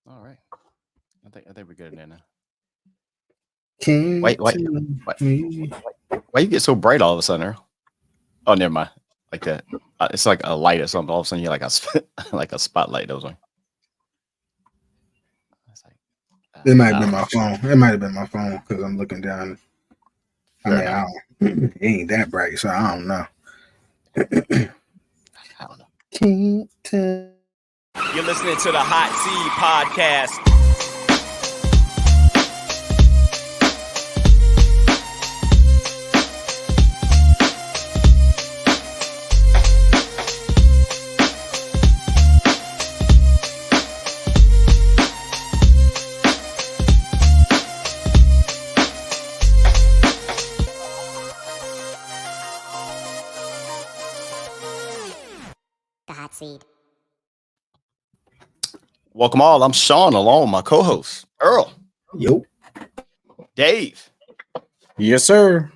All right. I think we're good in there now. Can't Wait, wait, tell wait, me. why you get so bright all of a sudden, Earl? Oh, never mind. Like that. It's like a light or something. All of a sudden, you're like like a spotlight that was on. It's like, It might have I been don't know. my phone. It might have been my phone because I'm looking down. I Fair mean, enough. it ain't that bright, so I don't know. I don't know. Can't tell. You're listening to the Hot Seed Podcast. The hot seed. Welcome all. I'm Shawn, along with my co-host Earl, Yo. Dave, Yes, sir.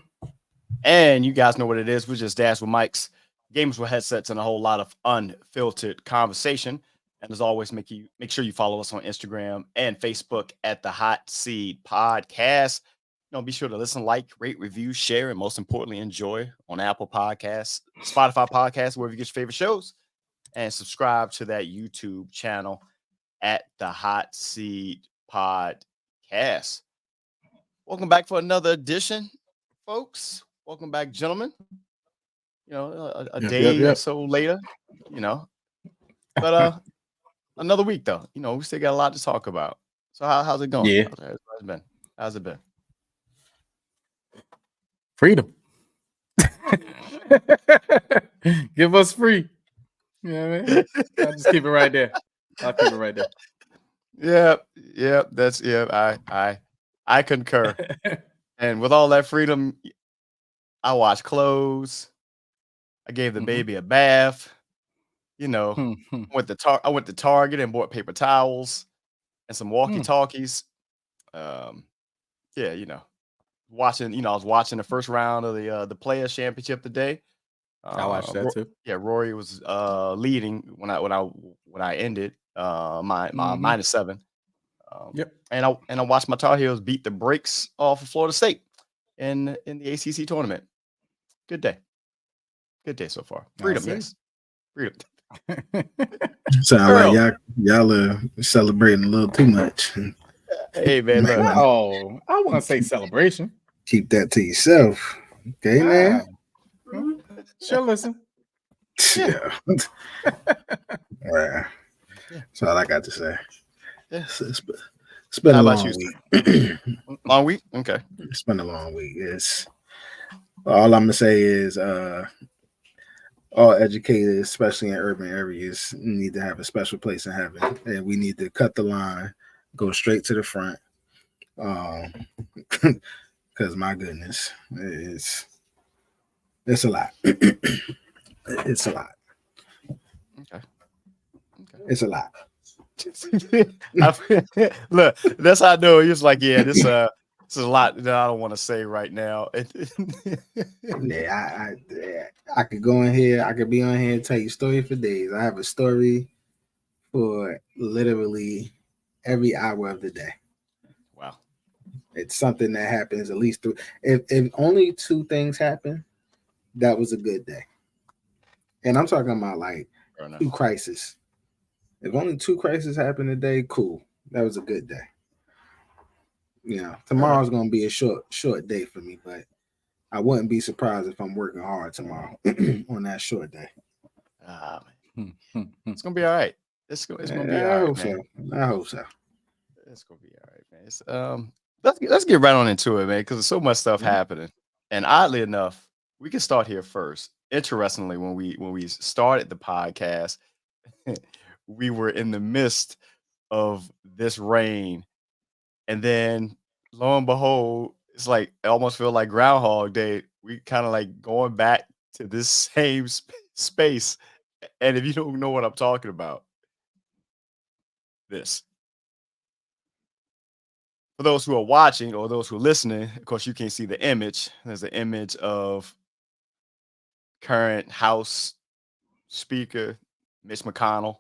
and you guys know what it is. We just dash with mics, gamers with headsets, and a whole lot of unfiltered conversation. And as always, make sure you follow us on Instagram and Facebook at the Hot Seed Podcast. Be sure to listen, like, rate, review, share, and most importantly, enjoy on Apple Podcasts, Spotify Podcasts, wherever you get your favorite shows, and subscribe to that YouTube channel at the Hot Seed Podcast. Welcome back for another edition, folks. Welcome back, gentlemen. A day or Yep. so later, but another week though. We still got a lot to talk about. So how's it going? Yeah. How's it been? Freedom. Give us free. You know what I mean? I'll just keep it right there. I'll keep it right there. I concur. And with all that freedom, I wash clothes. I gave the baby a bath. I went to Target and bought paper towels and some walkie-talkies. Watching. I was watching the first round of the Players Championship today. I watched that too. Yeah, Rory was leading when I ended my -7. Yep. And I watched my Tar Heels beat the brakes off of Florida State in the ACC tournament. Good day so far. Freedom, see. yes, freedom. Sound Earl. like y'all are celebrating a little too much. Hey man, look, Oh, I want to say celebration. Keep that to yourself. Okay, man. Sure, listen. Yeah. Right. That's all I got to say. Yeah. It's been How a about long you, week. long week. Okay. It's been a long week. It's all I'm gonna say is all educators, especially in urban areas, need to have a special place in heaven, and we need to cut the line, go straight to the front. Because my goodness, it's a lot. It's a lot. Okay. It's a lot. Look, that's how I know. He was like, yeah, this is a lot that I don't want to say right now. Yeah, I could go in here. I could be on here and tell you story for days. I have a story for literally every hour of the day. Wow. It's something that happens at least through. If only 2 things happen, that was a good day. And I'm talking about like 2 crises. If only 2 crises happen today, cool. That was a good day. Tomorrow's gonna be a short day for me, but I wouldn't be surprised if I'm working hard tomorrow on that short day. It's gonna be all right. It's gonna be all right, man. I hope so. It's gonna be all right, man. Let's get right on into it, man, because there's so much stuff happening. And oddly enough, we can start here first. Interestingly, when we started the podcast, we were in the midst of this rain, and then lo and behold, it's like it almost feel like Groundhog Day. We kind of like going back to this same space. And if you don't know what I'm talking about, this. For those who are watching or those who are listening, of course, you can't see the image. There's an image of current House Speaker Mitch McConnell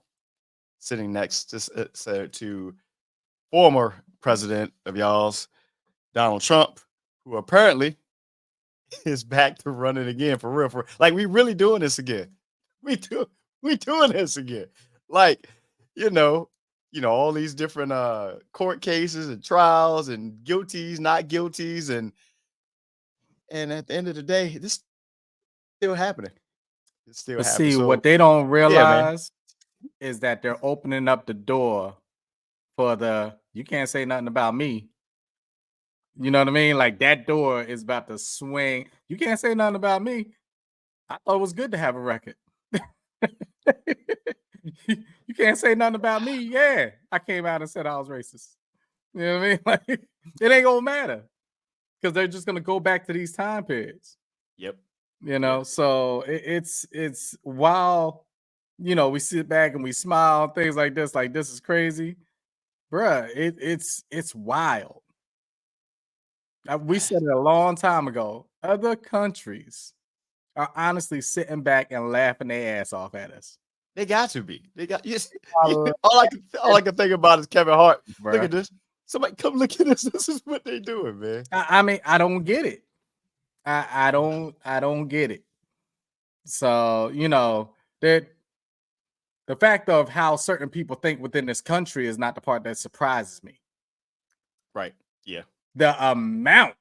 sitting next to former president of y'all's, Donald Trump, who apparently is back to running again for real. Like, we really doing this again. We doing this again. Like, you know, all these different court cases and trials and guilties, not guilties, and at the end of the day, this still happening. It's still But happening. see, So what they don't yeah, man. realize is that they're opening up the door for you can't say nothing about me. You know what I mean? Like, that door is about to swing. You can't say nothing about me. I thought it was good to have a record. You can't say nothing about me. Yeah, I came out and said I was racist. You know what I mean? Like, it ain't gonna matter because they're just gonna go back to these time periods. Yep. You know, so it's while we sit back and we smile, things like this is crazy, bruh. It's wild. We said it a long time ago. Other countries are honestly sitting back and laughing their ass off at us. They got to be. They got yes. All I can think about is Kevin Hart. Bruh. Look at this. Somebody come look at this. This is what they doing, man. I mean, I don't get it. I don't get it. So, that the fact of how certain people think within this country is not the part that surprises me. Right. Yeah. The amount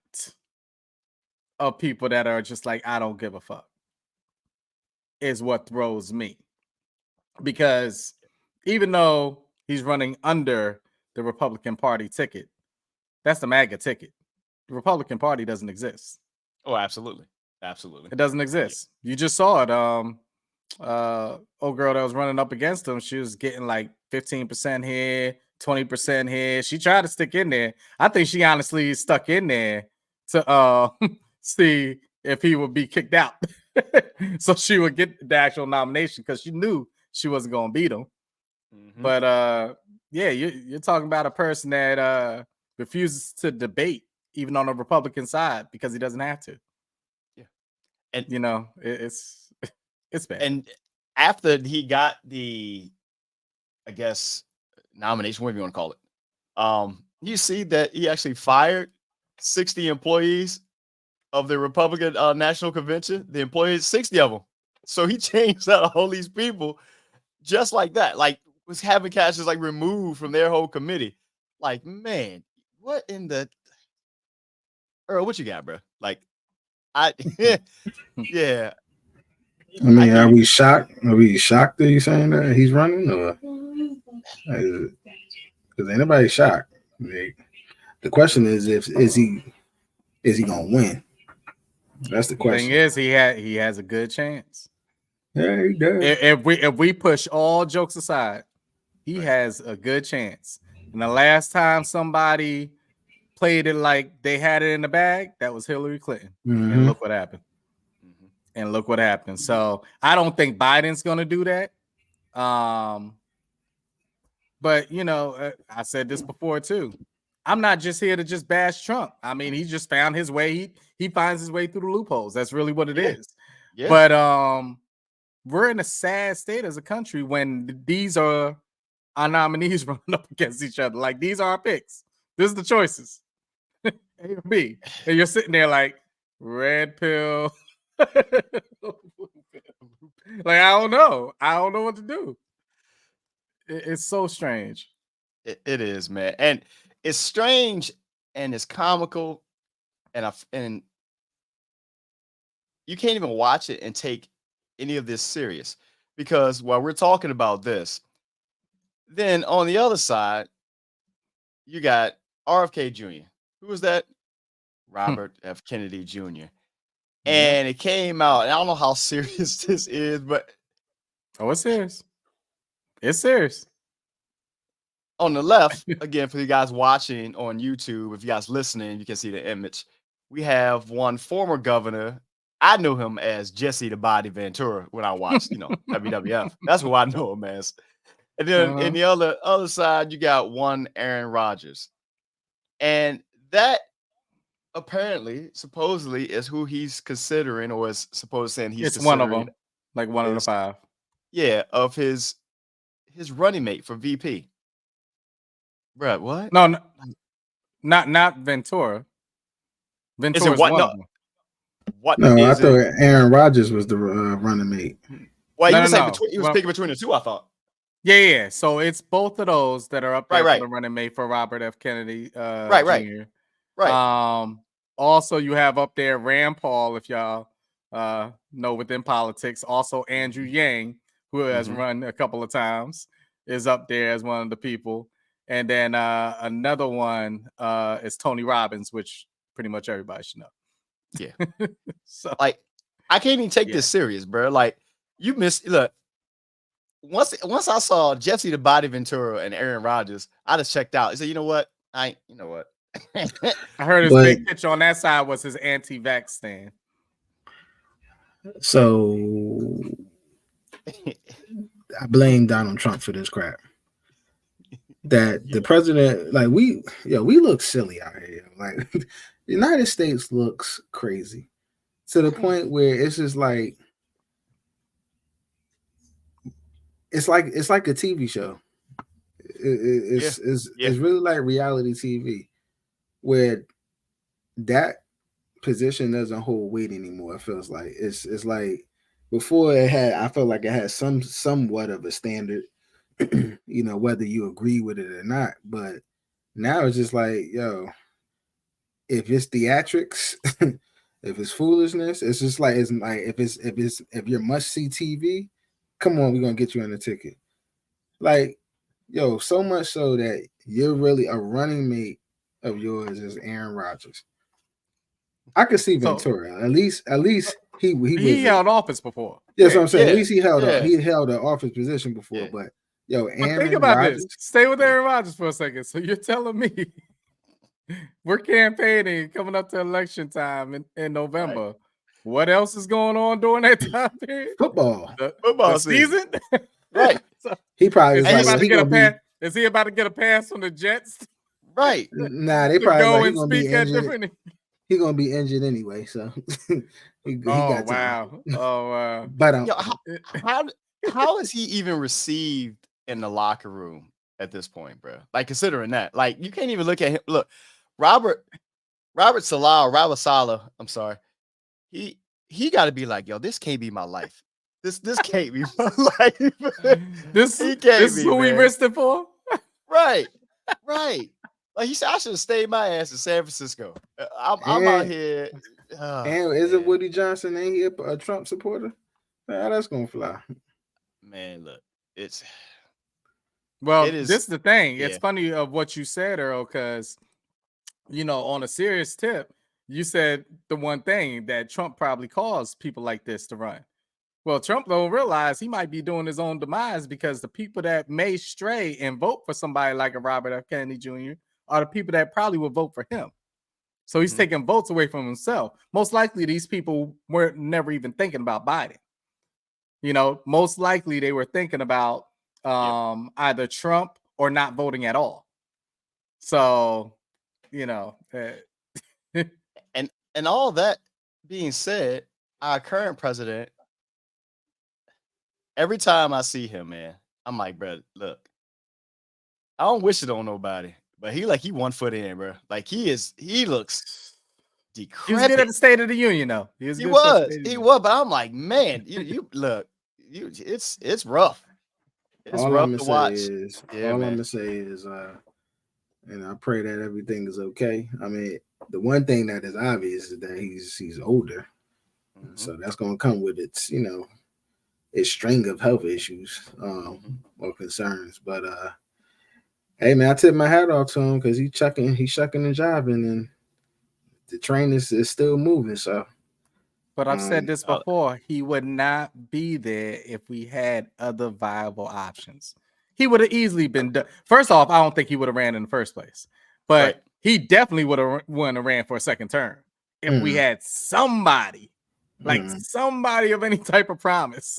of people that are just like, I don't give a fuck, is what throws me. Because even though he's running under the Republican Party ticket, that's the MAGA ticket. The Republican Party doesn't exist. Oh, absolutely. Absolutely. It doesn't exist. You just saw it. Old girl that was running up against him, she was getting like 15% here, 20% here. She tried to stick in there. I think she honestly stuck in there to see if he would be kicked out. So she would get the actual nomination because she knew she wasn't gonna beat him. Mm-hmm. But yeah, you're talking about a person that refuses to debate even on the Republican side because he doesn't have to. Yeah. And it's bad. And after he got the, I guess, nomination, whatever you want to call it, you see that he actually fired 60 employees of the Republican National Convention. The employees, 60 of them. So he changed out all these people just like that. Like, was having cash like removed from their whole committee. Like, man, what in the Earl? What you got, bro? Like, yeah. I mean, are we shocked? Are we shocked that he's saying that he's running, or is anybody shocked? Like, the question is, is he gonna win? That's the question. The thing is, he has a good chance. Yeah, he does. If we push all jokes aside, he has a good chance. And the last time somebody played it like they had it in the bag, that was Hillary Clinton. Mm-hmm. And look what happened. Mm-hmm. And look what happened. So I don't think Biden's going to do that. But, I said this before too. I'm not just here to just bash Trump. I mean, he just found his way. He finds his way through the loopholes. That's really what it is. Yeah. But we're in a sad state as a country when these are our nominees running up against each other. Like, these are our picks. This is the choices. A or B. And you're sitting there like, red pill. Like, I don't know. I don't know what to do. It's so strange. It is, man. And it's strange and it's comical. And you can't even watch it and take any of this serious, because while we're talking about this, then on the other side, you got RFK Jr. Who was that? Robert F. Kennedy Jr. And it came out, and I don't know how serious this is, but it's serious. It's serious. On the left, again, for you guys watching on YouTube, if you guys listening, you can see the image. We have one former governor. I knew him as Jesse the Body Ventura when I watched, WWF. That's who I know him as. And then in the other side, you got one Aaron Rodgers. And that apparently, supposedly, is who he's considering, or is supposed saying he's it's one of them, like one of the five. Yeah, of his running mate for VP. Bro, what? No, not Ventura. Ventura is what? one No, of them. what No, I is thought it? Aaron Rodgers was the running mate. Well, he No, was no, like no. he was picking between the two. I thought. Yeah. So it's both of those that are up there for Right. the running mate for Robert F. Kennedy Right. Jr. Right. Also you have up there Rand Paul, if y'all know within politics. Also Andrew Yang, who has run a couple of times, is up there as one of the people. And then another one is Tony Robbins, which pretty much everybody should know. Yeah. So like, I can't even take this serious, bro. Like, you look. Once I saw Jesse the Body Ventura and Aaron Rodgers, I just checked out. I said, you know what? I heard his big pitch on that side was his anti-vax stand. So I blame Donald Trump for this crap. That the president, like we look silly out here. Like the United States looks crazy to the point where it's just like it's like a TV show. It's really like reality TV, where that position doesn't hold weight anymore. It feels like it's like before I felt like it had somewhat of a standard, you know, whether you agree with it or not. But now it's just like, yo, if it's theatrics, if it's foolishness, it's just like if you're must see TV, come on, we're gonna get you on the ticket. Like, yo, so much so that you're really a running mate of yours is Aaron Rodgers. I could see Ventura. At least he held office before. Yes, I'm saying. At least he held an office position before. Yeah. But yo, Aaron think about Rodgers, this. Stay with Aaron Rodgers for a second. So you're telling me we're campaigning coming up to election time in November. Right. What else is going on during that time period? Football the season. Right. So, he probably is he about to get a pass from the Jets? Right. Nah, they probably go and speak at different. He's gonna be injured anyway, so he got time. Oh wow! But yo, how is he even received in the locker room at this point, bro? Like, considering that, like, you can't even look at him. Look, Robert Saleh. I'm sorry, he got to be like, yo, this can't be my life. This can't be my life. this is who we risked it for. Right. Like he said, I should have stayed my ass in San Francisco. I'm out here. And is it Woody Johnson? Ain't he a Trump supporter? Nah, that's gonna fly. Man, look, this is the thing. Yeah. It's funny of what you said, Earl, because you know, on a serious tip, you said the one thing that Trump probably caused people like this to run. Well, Trump don't realize he might be doing his own demise because the people that may stray and vote for somebody like a Robert F. Kennedy Jr. are the people that probably will vote for him. So he's taking votes away from himself. Most likely, these people were never even thinking about Biden. You know, most likely they were thinking about either Trump or not voting at all. So, you know, and all that being said, our current president, every time I see him, man, I'm like, bro, look, I don't wish it on nobody. But he 1 foot in, bro. Like he looks decrepit. He was good at the State of the Union, though. He was. But I'm like, man, you look, it's rough. It's rough to watch. I'm gonna say is, and I pray that everything is okay. I mean, the one thing that is obvious is that he's older, so that's gonna come with its, you know, its string of health issues or concerns, but. Hey man, I tip my hat off to him because he's shucking and jiving, and the train is still moving. So, but I've said this before: he would not be there if we had other viable options. He would have easily been done. First off, I don't think he would have ran in the first place, but he definitely would have ran for a second term if we had somebody, like somebody of any type of promise.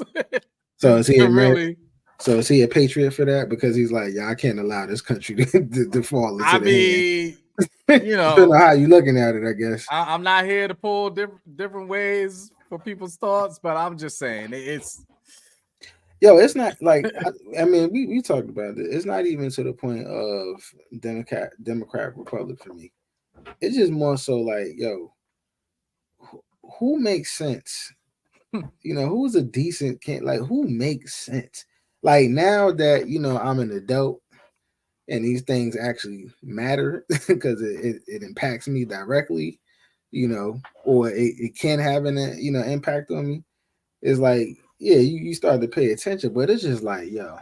So is he really? So is he a patriot for that? Because he's like, yeah, I can't allow this country to fall into the hand. You know, depending on how you looking at it, I guess. I'm not here to pull different ways for people's thoughts, but I'm just saying Yo, it's not like I mean, we talked about it. It's not even to the point of Democrat Republic for me. It's just more so like, yo, who makes sense? You know, who's a decent like who makes sense? Like now that I'm an adult and these things actually matter because it impacts me directly, or it can have an impact on me. It's like, yeah, you start to pay attention, but it's just like, yo,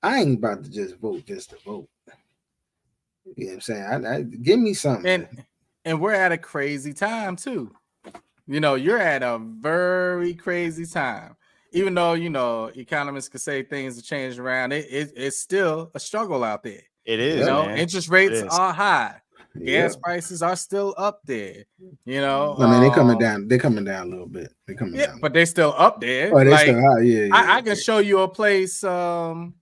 I ain't about to just vote just to vote. You know what I'm saying? I give me something. And we're at a crazy time too. You're at a very crazy time. Even though, economists could say things have changed around, it's still a struggle out there. It is, man. Interest rates are high. Gas prices are still up there. I mean, they're coming down. They're coming down a little bit. They're coming down. But they're still up there. Oh, they're still high. Yeah. I can show you a place right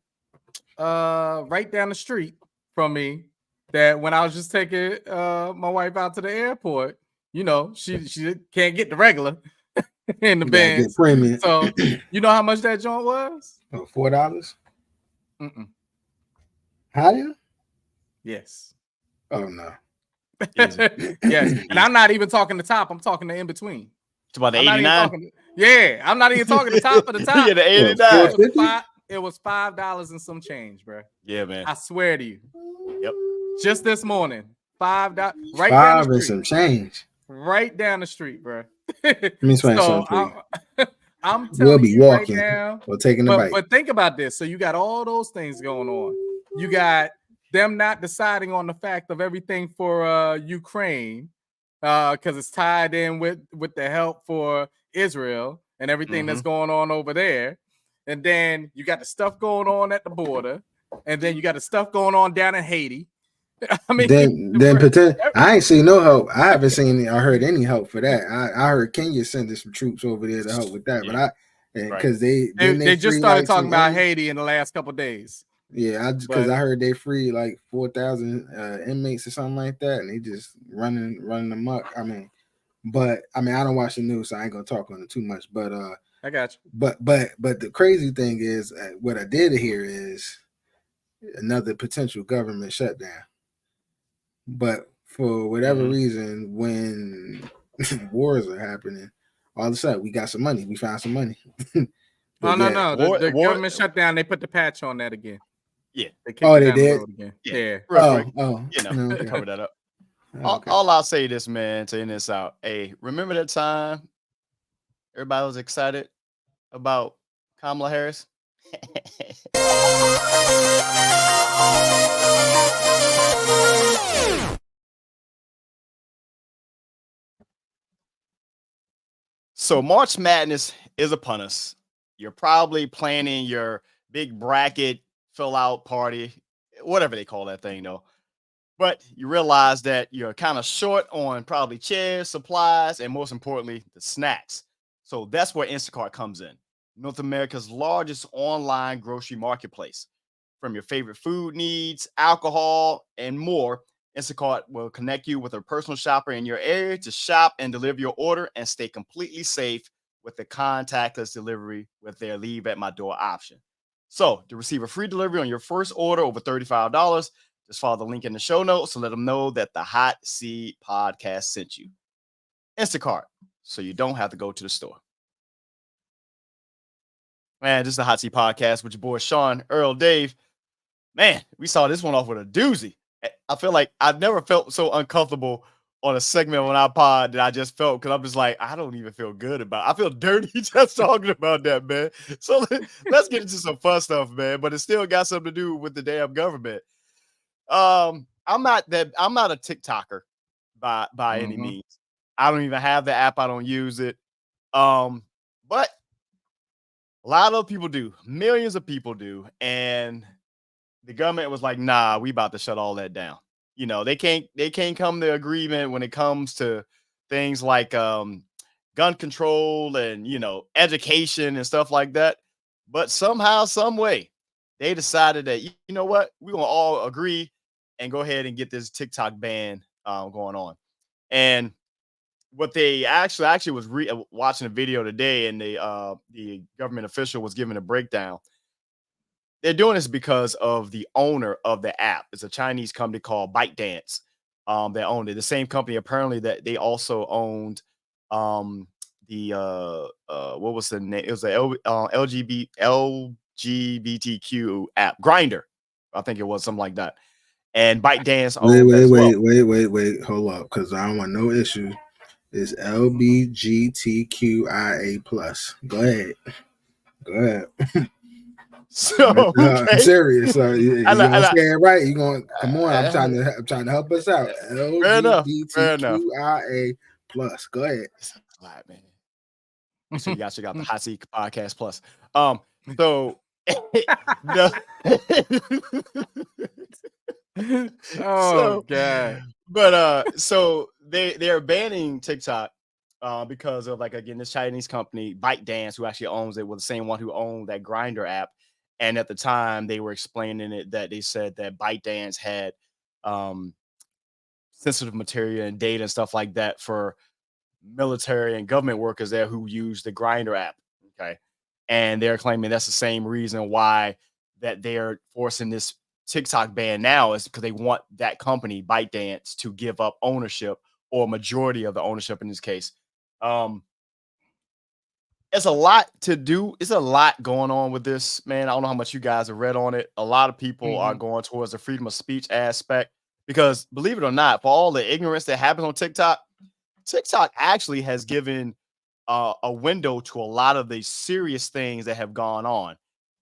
down the street from me that when I was just taking my wife out to the airport, she can't get the regular in the Benz. Premium. So you know how much that joint was? Oh, $4. Higher? Yes. Oh no. Yes, and I'm not even talking the top. I'm talking the in between. It's about the 89. I'm not even talking the top of the top. Yeah, the 89. It was $5 and some change, bro. Yeah, man. I swear to you. Yep. Just this morning, $5 right down the street. Some change. Right down the street, bro. Let me explain something. I'm telling you walking right now. Or taking the bike. But think about this. So you got all those things going on. You got them not deciding on the fact of everything for Ukraine, because it's tied in with the help for Israel and everything that's going on over there. And then you got the stuff going on at the border, and then you got the stuff going on down in Haiti. I mean, then I ain't seen no help. I haven't seen or heard any help for that. I heard Kenya sending some troops over there to help with that, but because they just started talking about Haiti in the last couple of days. Yeah, because I heard they free like 4,000 inmates or something like that, and they just running amok. I mean, I don't watch the news, so I ain't gonna talk on it too much. But I got you. But the crazy thing is, what I did hear is another potential government shutdown. But for whatever reason, when wars are happening, all of a sudden we got some money. We found some money. No. The government shutdown. They put the patch on that again. Yeah. They did. Again. Yeah. Cover that up. Okay. All I'll say this, man, saying this out. Hey, remember that time everybody was excited about Kamala Harris? So March Madness is upon us. You're probably planning your big bracket fill out party, whatever they call that thing, though. But you realize that you're kind of short on probably chairs, supplies, and most importantly, the snacks. So that's where Instacart comes in. North America's largest online grocery marketplace. From your favorite food needs, alcohol, and more, Instacart will connect you with a personal shopper in your area to shop and deliver your order and stay completely safe with the contactless delivery with their leave at my door option. So to receive a free delivery on your first order over $35, just follow the link in the show notes to let them know that the Hot Seed podcast sent you. Instacart, so you don't have to go to the store. Man, this is the Hot Seed podcast with your boy Shawn, Earl, Dave. Man, we saw this one off with a doozy. I feel like I've never felt so uncomfortable on a segment on our pod that I just felt, because I'm just like, I don't even feel good about it. I feel dirty just talking about that, man. So let's get into some fun stuff, man. But it still got something to do with the damn government. I'm not a TikToker by any means. I don't even have the app. I don't use it. But a lot of people do. Millions of people do. And the government was like, nah, we about to shut all that down. You know, they can't come to agreement when it comes to things like gun control and, education and stuff like that. But somehow, some way, they decided that, you know what, we're going to all agree and go ahead and get this TikTok ban going on. And what they actually was watching a video today, and the government official was giving a breakdown. They're doing this because of the owner of the app. It's a Chinese company called ByteDance. They owned it. The same company apparently that they also owned the what was the name? It was the LGBTQ app Grinder. I think it was something like that. And ByteDance owned that as well. Wait. Hold up, because I don't want no issues. It's LBGTQIA plus. Go ahead. So I'm serious. You gonna say it right? You gonna come on? I'm trying to help us out. Fair enough. LGBTQIA plus. Go ahead. Man. So you guys check out the Hot Seat Podcast Plus. So God. But so they're banning TikTok because of, like, again, this Chinese company ByteDance, who actually owns it, was the same one who owned that Grinder app. And at the time they were explaining it, that they said that ByteDance had sensitive material and data and stuff like that for military and government workers there who use the Grinder app. Okay. And they're claiming that's the same reason why that they're forcing this TikTok ban now, is because they want that company, ByteDance, to give up ownership, or majority of the ownership in this case. It's a lot to do. It's a lot going on with this, man. I don't know how much you guys have read on it. A lot of people are going towards the freedom of speech aspect, because, believe it or not, for all the ignorance that happens on TikTok actually has given a window to a lot of the serious things that have gone on.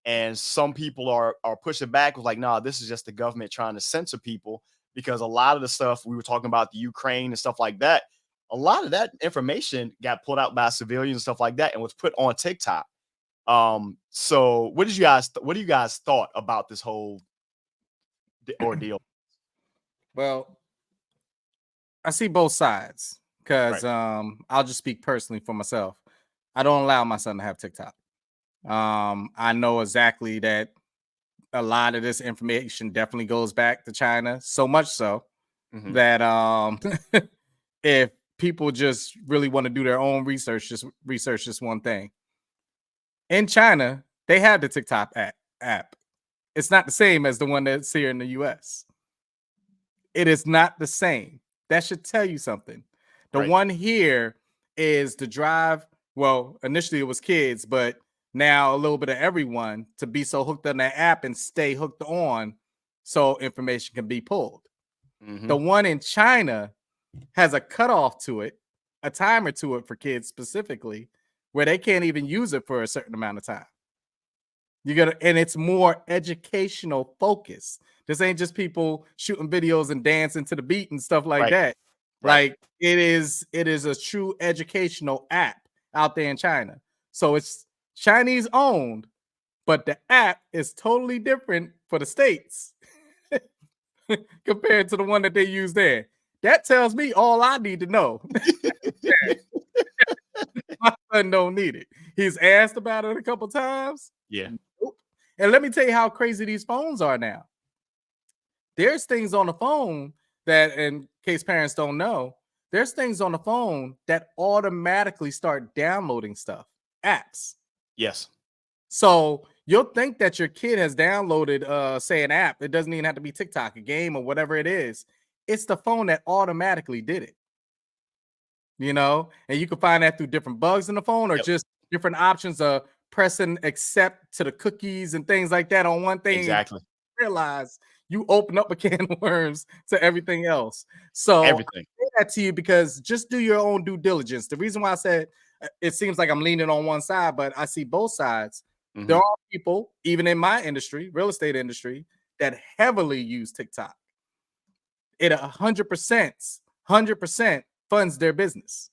And some people are pushing back with, like, nah, this is just the government trying to censor people, because a lot of the stuff we were talking about, the Ukraine and stuff like that, a lot of that information got pulled out by civilians and stuff like that and was put on TikTok. So what do you guys thought about this whole ordeal? Well, I see both sides, because I'll just speak personally for myself. I don't allow my son to have TikTok. I know exactly that a lot of this information definitely goes back to China, so much so that if people just really want to do their own research, just research this one thing. In China, they have the TikTok app. It's not the same as the one that's here in the US. It is not the same. That should tell you something. The one here is to drive. Well, initially it was kids, but now a little bit of everyone to be so hooked on that app and stay hooked on, so information can be pulled. The one in China has a cutoff to it, a timer to it for kids specifically, where they can't even use it for a certain amount of time. And it's more educational focus. This ain't just people shooting videos and dancing to the beat and stuff like that. Like, it is a true educational app out there in China. So it's Chinese owned, but the app is totally different for the States compared to the one that they use there. That tells me all I need to know. My son don't need it. He's asked about it a couple times. Yeah. Nope. And let me tell you how crazy these phones are now. There's things on the phone that, in case parents don't know, there's things on the phone that automatically start downloading stuff, apps. Yes. So you'll think that your kid has downloaded, say, an app. It doesn't even have to be TikTok, a game, or whatever it is. It's the phone that automatically did it. And you can find that through different bugs in the phone, or just different options of pressing accept to the cookies and things like that on one thing. Exactly. Realize you open up a can of worms to everything else. So everything. I say that to you because just do your own due diligence. The reason why I said it seems like I'm leaning on one side, but I see both sides. There are people, even in my industry, real estate industry, that heavily use TikTok. It 100% funds their business.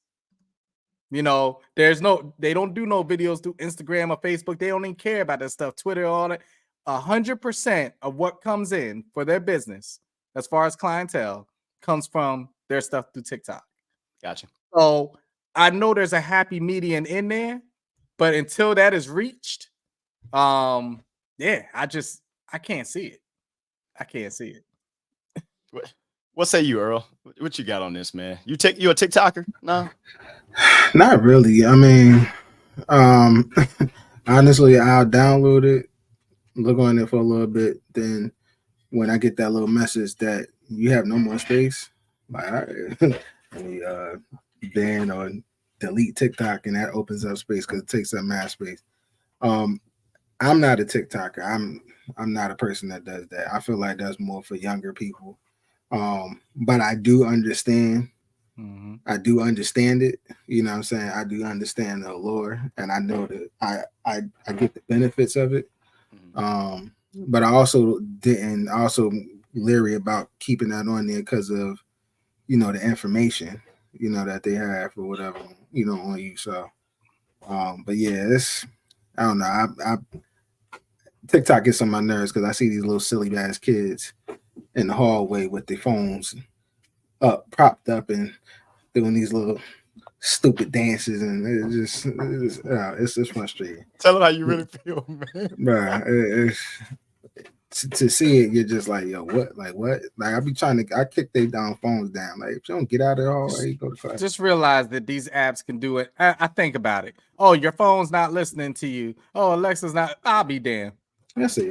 They don't do no videos through Instagram or Facebook. They don't even care about that stuff, Twitter, all that. 100% of what comes in for their business, as far as clientele, comes from their stuff through TikTok. Gotcha. So I know there's a happy median in there, but until that is reached, I can't see it. I can't see it. What say you, Earl? What you got on this, man? You a TikToker? No. Not really. I mean, honestly, I'll download it, look on it for a little bit, then when I get that little message that you have no more space, like all right, let me ban or delete TikTok, and that opens up space because it takes up mass space. I'm not a TikToker. I'm not a person that does that. I feel like that's more for younger people. But I do understand. Mm-hmm. I do understand it. You know what I'm saying? I do understand the allure, and I know that I get the benefits of it. But I also didn't also leery about keeping that on there because of the information that they have or whatever on you. So, but yeah, it's I don't know. I TikTok gets on my nerves because I see these little silly ass kids in the hallway with their phones propped up and doing these little stupid dances, and it's just frustrating. Tell them how you really feel, man. Bruh, to see it, you're just like, yo, what? Like what? Like I kick they down phones down. Like if you don't get out of the hallway, go to class. Just realize that these apps can do it. I think about it. Oh, your phone's not listening to you. Oh, Alexa's not. I'll be damned.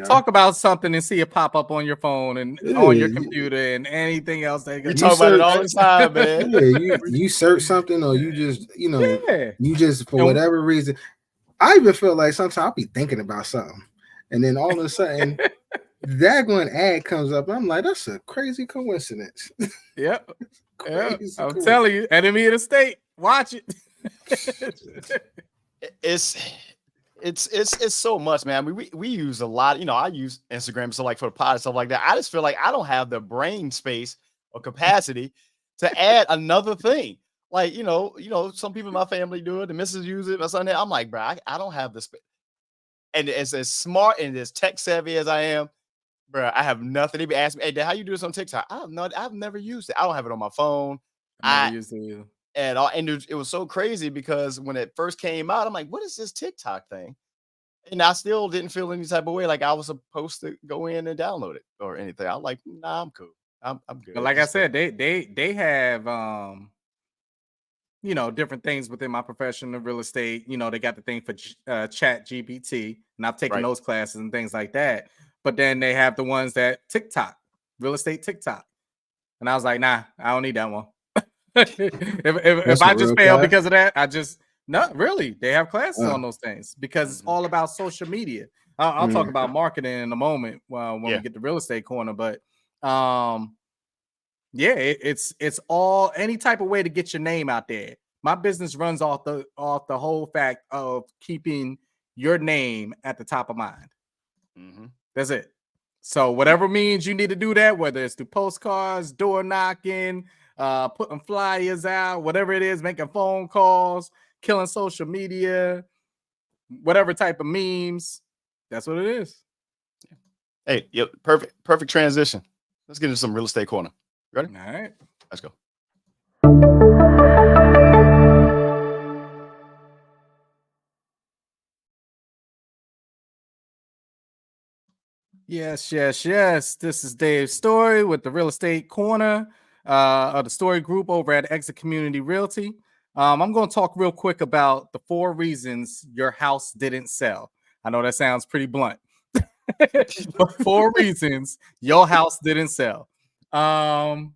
Talk about something and see it pop up on your phone and on your computer and anything else. We talk about it all the time, man. Yeah, you search something or you just, you just for whatever reason. I even feel like sometimes I'll be thinking about something, and then all of a sudden, that one ad comes up. I'm like, that's a crazy coincidence. Yep. I'm telling you, enemy of the state. Watch it. It's so much, man. I mean, we use a lot. I use Instagram, so like for the pod and stuff like that. I just feel like I don't have the brain space or capacity to add another thing. Like some people in my family do it. The missus use it. My son, I'm like, bro, I don't have the space. And as smart and as tech savvy as I am, bro, I have nothing. They be asking me, "Hey, Dad, how you do this on TikTok?" I've never used it. I don't have it on my phone. I never used it either. And it was so crazy because when it first came out, I'm like, what is this TikTok thing? And I still didn't feel any type of way like I was supposed to go in and download it or anything. I'm like, nah, I'm cool. I'm good. But like I said, they have different things within my profession of real estate. They got the thing for Chat GPT, and I've taken those classes and things like that. But then they have the ones that TikTok, real estate TikTok. And I was like, nah, I don't need that one. if I just fail because of that, not really. They have classes on those things because it's all about social media. I'll talk about marketing in a moment when we get the real estate corner, but it's all any type of way to get your name out there. My business runs off the whole fact of keeping your name at the top of mind. That's it. So whatever means you need to do that, whether it's through postcards, door knocking, putting flyers out, whatever it is, making phone calls, killing social media, whatever type of memes, that's what it is. Hey, yep, perfect transition. Let's get into some real estate corner. Ready? All right. Let's go. Yes. This is Dave's story with the real estate corner of the story group over at Exit Community Realty. I'm going to talk real quick about the 4 reasons your house didn't sell. I know that sounds pretty blunt, but 4 reasons your house didn't sell. And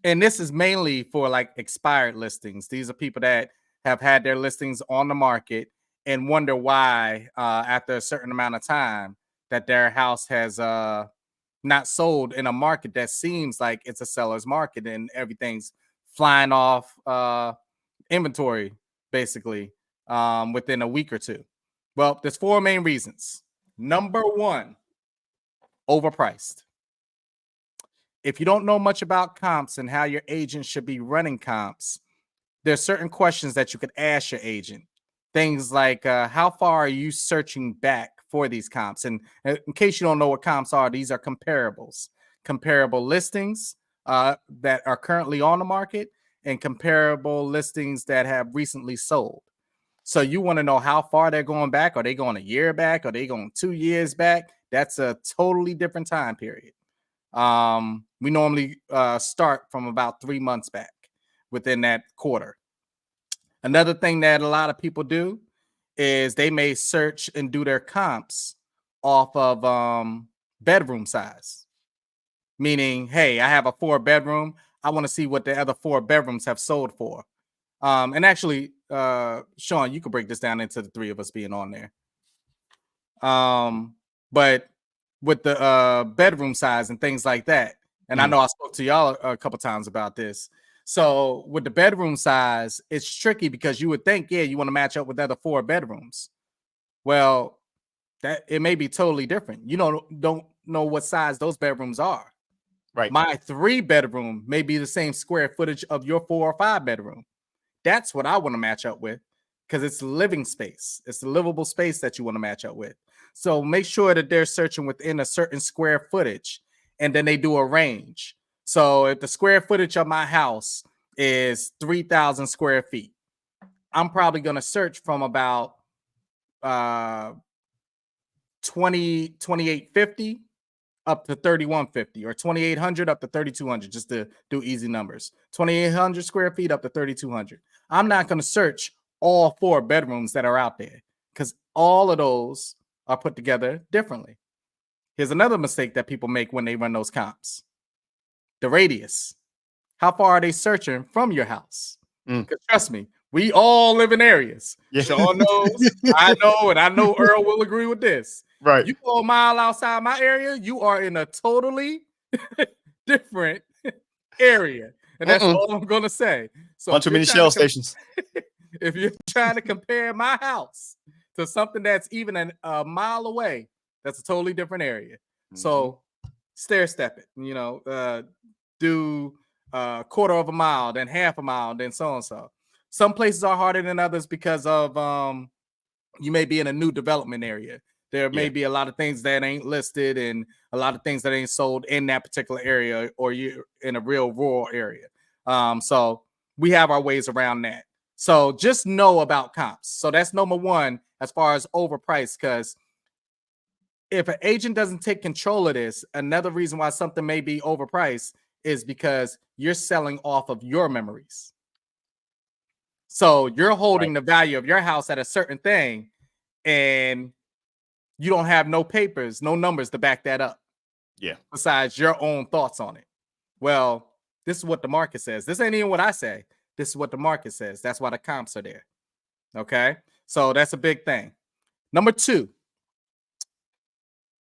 this is mainly for like expired listings. These are people that have had their listings on the market and wonder why after a certain amount of time that their house has not sold in a market that seems like it's a seller's market and everything's flying off inventory basically within a week or two. Well, there's 4 main reasons. Number 1, overpriced. If you don't know much about comps and how your agent should be running comps, there's certain questions that you could ask your agent. Things like how far are you searching back for these comps? And in case you don't know what comps are, these are comparables. Comparable listings that are currently on the market and comparable listings that have recently sold. So you want to know how far they're going back. Are they going a year back? Are they going 2 years back? That's a totally different time period. We normally start from about 3 months back within that quarter. Another thing that a lot of people do is they may search and do their comps off of bedroom size. Meaning, hey, I have a 4-bedroom. I want to see what the other 4 bedrooms have sold for. And actually, Shawn, you could break this down into the 3 of us being on there. But with the bedroom size and things like that, and I know I spoke to y'all a couple times about this. So with the bedroom size, it's tricky because you would think, you want to match up with the other 4 bedrooms. Well, that it may be totally different. You don't know what size those bedrooms are. Right. My 3-bedroom may be the same square footage of your 4 or 5-bedroom. That's what I want to match up with because it's living space. It's the livable space that you want to match up with. So make sure that they're searching within a certain square footage, and then they do a range. So if the square footage of my house is 3,000 square feet, I'm probably going to search from about 2850 up to 3150, or 2800 up to 3200, just to do easy numbers. 2800 square feet up to 3200. I'm not going to search all 4 bedrooms that are out there because all of those are put together differently. Here's another mistake that people make when they run those comps: the radius. How far are they searching from your house? Because trust me, we all live in areas. Yeah. Shawn knows, I know, and I know Earl will agree with this. Right. You go a mile outside my area, you are in a totally different area. And that's all I'm going to say. So too many shell stations. If you're trying to compare my house to something that's even a mile away, that's a totally different area. So stair step it, do a quarter of a mile, then half a mile, then so and so. Some places are harder than others because of you may be in a new development area. There may be a lot of things that ain't listed and a lot of things that ain't sold in that particular area, or you're in a real rural area. So we have our ways around that. So just know about comps. So that's number 1 as far as overpriced, because if an agent doesn't take control of this, another reason why something may be overpriced is because you're selling off of your memories. So you're holding the value of your house at a certain thing, and you don't have no papers, no numbers to back that up. Yeah. Besides your own thoughts on it. Well, this is what the market says. This ain't even what I say. This is what the market says. That's why the comps are there. Okay. So that's a big thing. Number 2,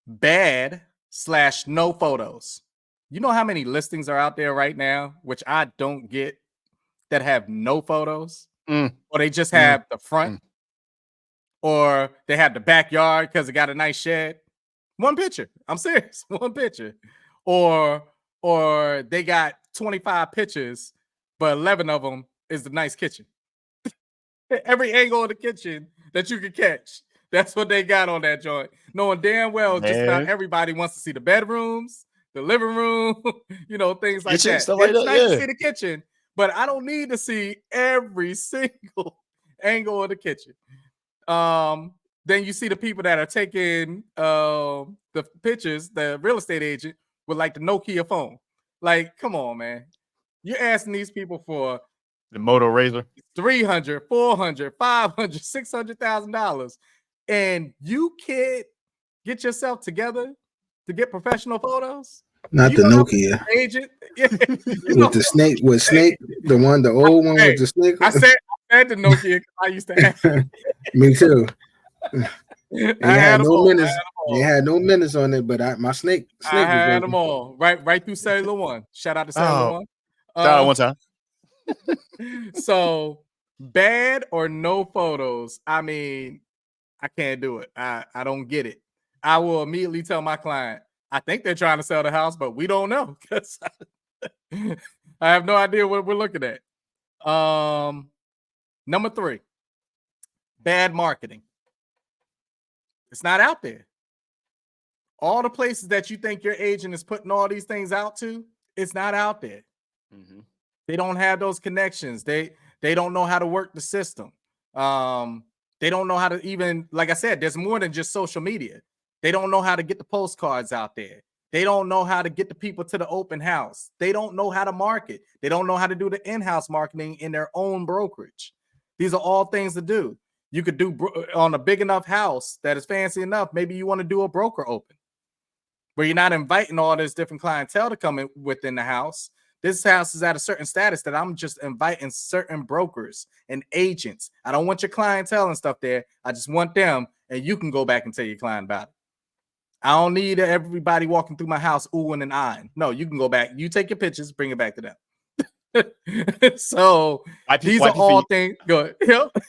bad/no photos. You know how many listings are out there right now, which I don't get, that have no photos, or they just have the front, or they have the backyard because it got a nice shed. 1 picture. I'm serious. 1 picture. Or they got 25 pictures, but 11 of them is the nice kitchen. Every angle of the kitchen that you can catch, that's what they got on that joint. Knowing damn well just about everybody wants to see the bedrooms, the living room, things like Kitchen, that. stuff like It's that, nice to see the kitchen, but I don't need to see every single angle of the kitchen. Then you see the people that are taking the pictures, the real estate agent, with like the Nokia phone. Like, come on, man. You're asking these people for the Moto Razor, $300, $400, $500, $600,000, and you can't get yourself together to get professional photos. Not the Nokia agent with the snake. With snake, the old one with the snake. I said the Nokia because I used to have. Me too. It had no minutes. It had no minutes on it, but my snake. I had them all right through Cellular One. Shout out to Cellular One. Shout out one time. So bad or no photos. I mean, I can't do it. I don't get it. I will immediately tell my client, I think they're trying to sell the house, but we don't know because I have no idea what we're looking at. Number 3, bad marketing. It's not out there. All the places that you think your agent is putting all these things out to, it's not out there. They don't have those connections. They don't know how to work the system. They don't know how to even, like I said, there's more than just social media. They don't know how to get the postcards out there. They don't know how to get the people to the open house. They don't know how to market. They don't know how to do the in-house marketing in their own brokerage. These are all things to do. You could do on a big enough house that is fancy enough. Maybe you want to do a broker open where you're not inviting all this different clientele to come in within the house. This house is at a certain status that I'm just inviting certain brokers and agents. I don't want your clientele and stuff there. I just want them, and you can go back and tell your client about it. I don't need everybody walking through my house oohing and eyeing. No, you can go back. You take your pictures, bring it back to them. So these are all things. Good.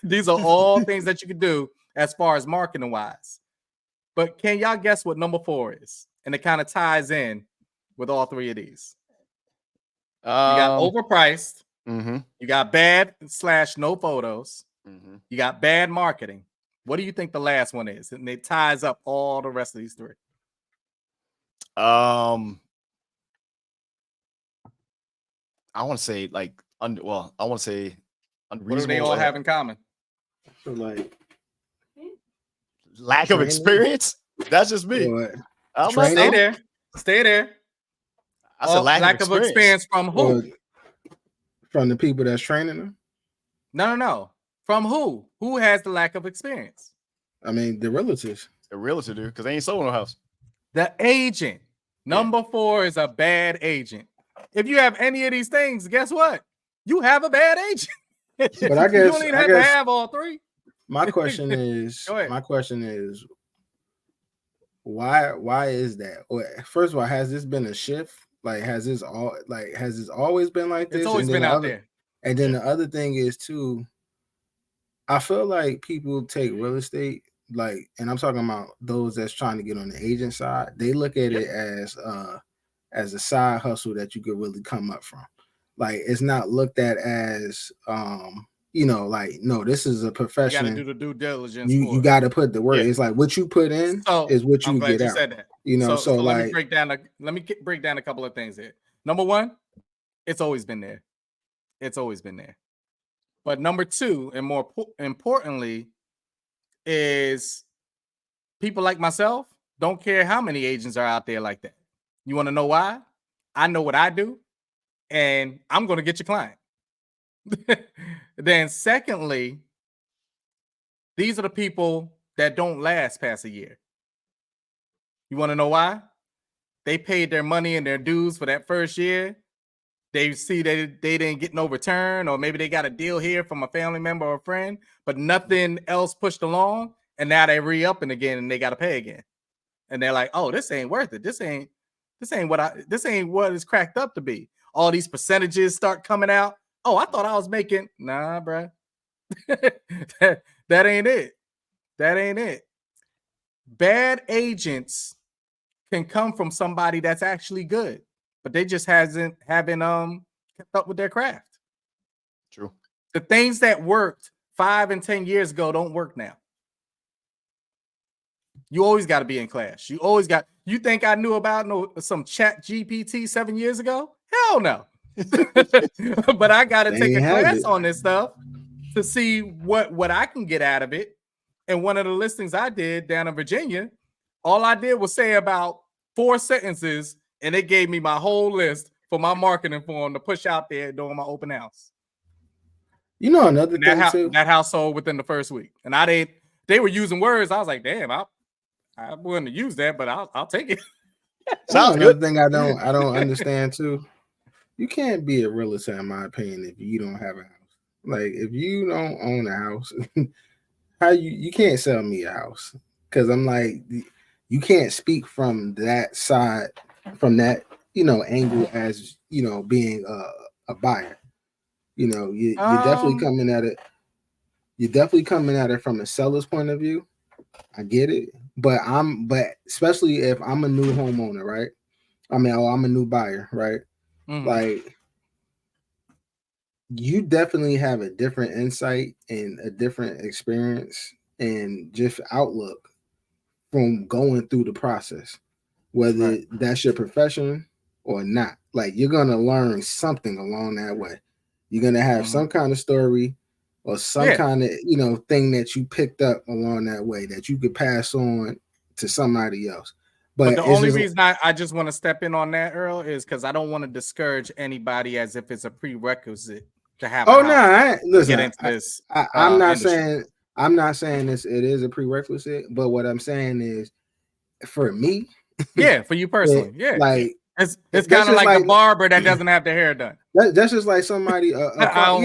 These are all things that you can do as far as marketing wise. But can y'all guess what number 4 is? And it kind of ties in with all three of these. You got overpriced. Mm-hmm. You got bad/no photos. Mm-hmm. You got bad marketing. What do you think the last one is? And it ties up all the rest of these three. I want to say like I want to say unreasonable. What do they all have in common? So like lack of experience. That's just me. Stay there. Stay there. That's a lack of experience from who? From the people that's training them? No. From who? Who has the lack of experience? I mean, the relatives. The realtor do, because they ain't sold no house. The agent. Number 4 is a bad agent. If you have any of these things, guess what? You have a bad agent. But I guess you don't even have to have all three. My question is why is that? First of all, has this been a shift? Like, has this always been like this? It's always been out there. And then the other thing is too, I feel like people take real estate, like, and I'm talking about those that's trying to get on the agent side. They look at it as a side hustle that you could really come up from. Like, it's not looked at as like, no, this is a profession. You got to do the due diligence. You got to put the work. Yeah. It's like what you put in is what you get out. Said that. So let like, me break down a couple of things here. Number 1, it's always been there. It's always been there. But number 2, and more importantly, is people like myself don't care how many agents are out there like that. You want to know why? I know what I do, and I'm going to get your client. Then secondly, these are the people that don't last past a year. You want to know why? They paid their money and their dues for that first year. They see they didn't get no return, or maybe they got a deal here from a family member or a friend, but nothing else pushed along, and now they re-upping again and they got to pay again. And they're like, oh, this ain't worth it. This ain't what it's cracked up to be. All these percentages start coming out. Oh, I thought I was making. Nah, bruh. that ain't it. That ain't it. Bad agents can come from somebody that's actually good, but they just haven't kept up with their craft. True. The things that worked 5 and 10 years ago don't work now. You always got to be in class. You think I knew about some chat GPT 7 years ago? Hell no. But I got to take a class on this stuff to see what I can get out of it. And one of the listings I did down in Virginia, all I did was say about 4 sentences, and it gave me my whole list for my marketing form to push out there during my open house. You know, another thing too. That house sold within the first week, and they were using words. I was like, damn, I wouldn't use that, but I'll take it. Sounds good. Another thing I don't understand too. You can't be a realtor, in my opinion, if you don't have a house. Like, if you don't own a house, how you can't sell me a house? Because I'm like, you can't speak from that side, from that angle as being a buyer. You're definitely coming at it. You're definitely coming at it from a seller's point of view. I get it, but especially if I'm a new homeowner, right? I'm a new buyer, right? Mm-hmm. Like, you definitely have a different insight and a different experience and just outlook from going through the process, whether that's your profession or not. Like, you're gonna learn something along that way. You're gonna have some kind of story or some kind of thing that you picked up along that way that you could pass on to somebody else. But the only reason I just want to step in on that, Earl, is because I don't want to discourage anybody as if it's a prerequisite to have. Oh no! Listen, get into this. I'm not industry. saying this. It is a prerequisite, but what I'm saying is, for me, yeah, for you personally, like it's kind of like the barber that doesn't have their hair done. That's just like somebody a car,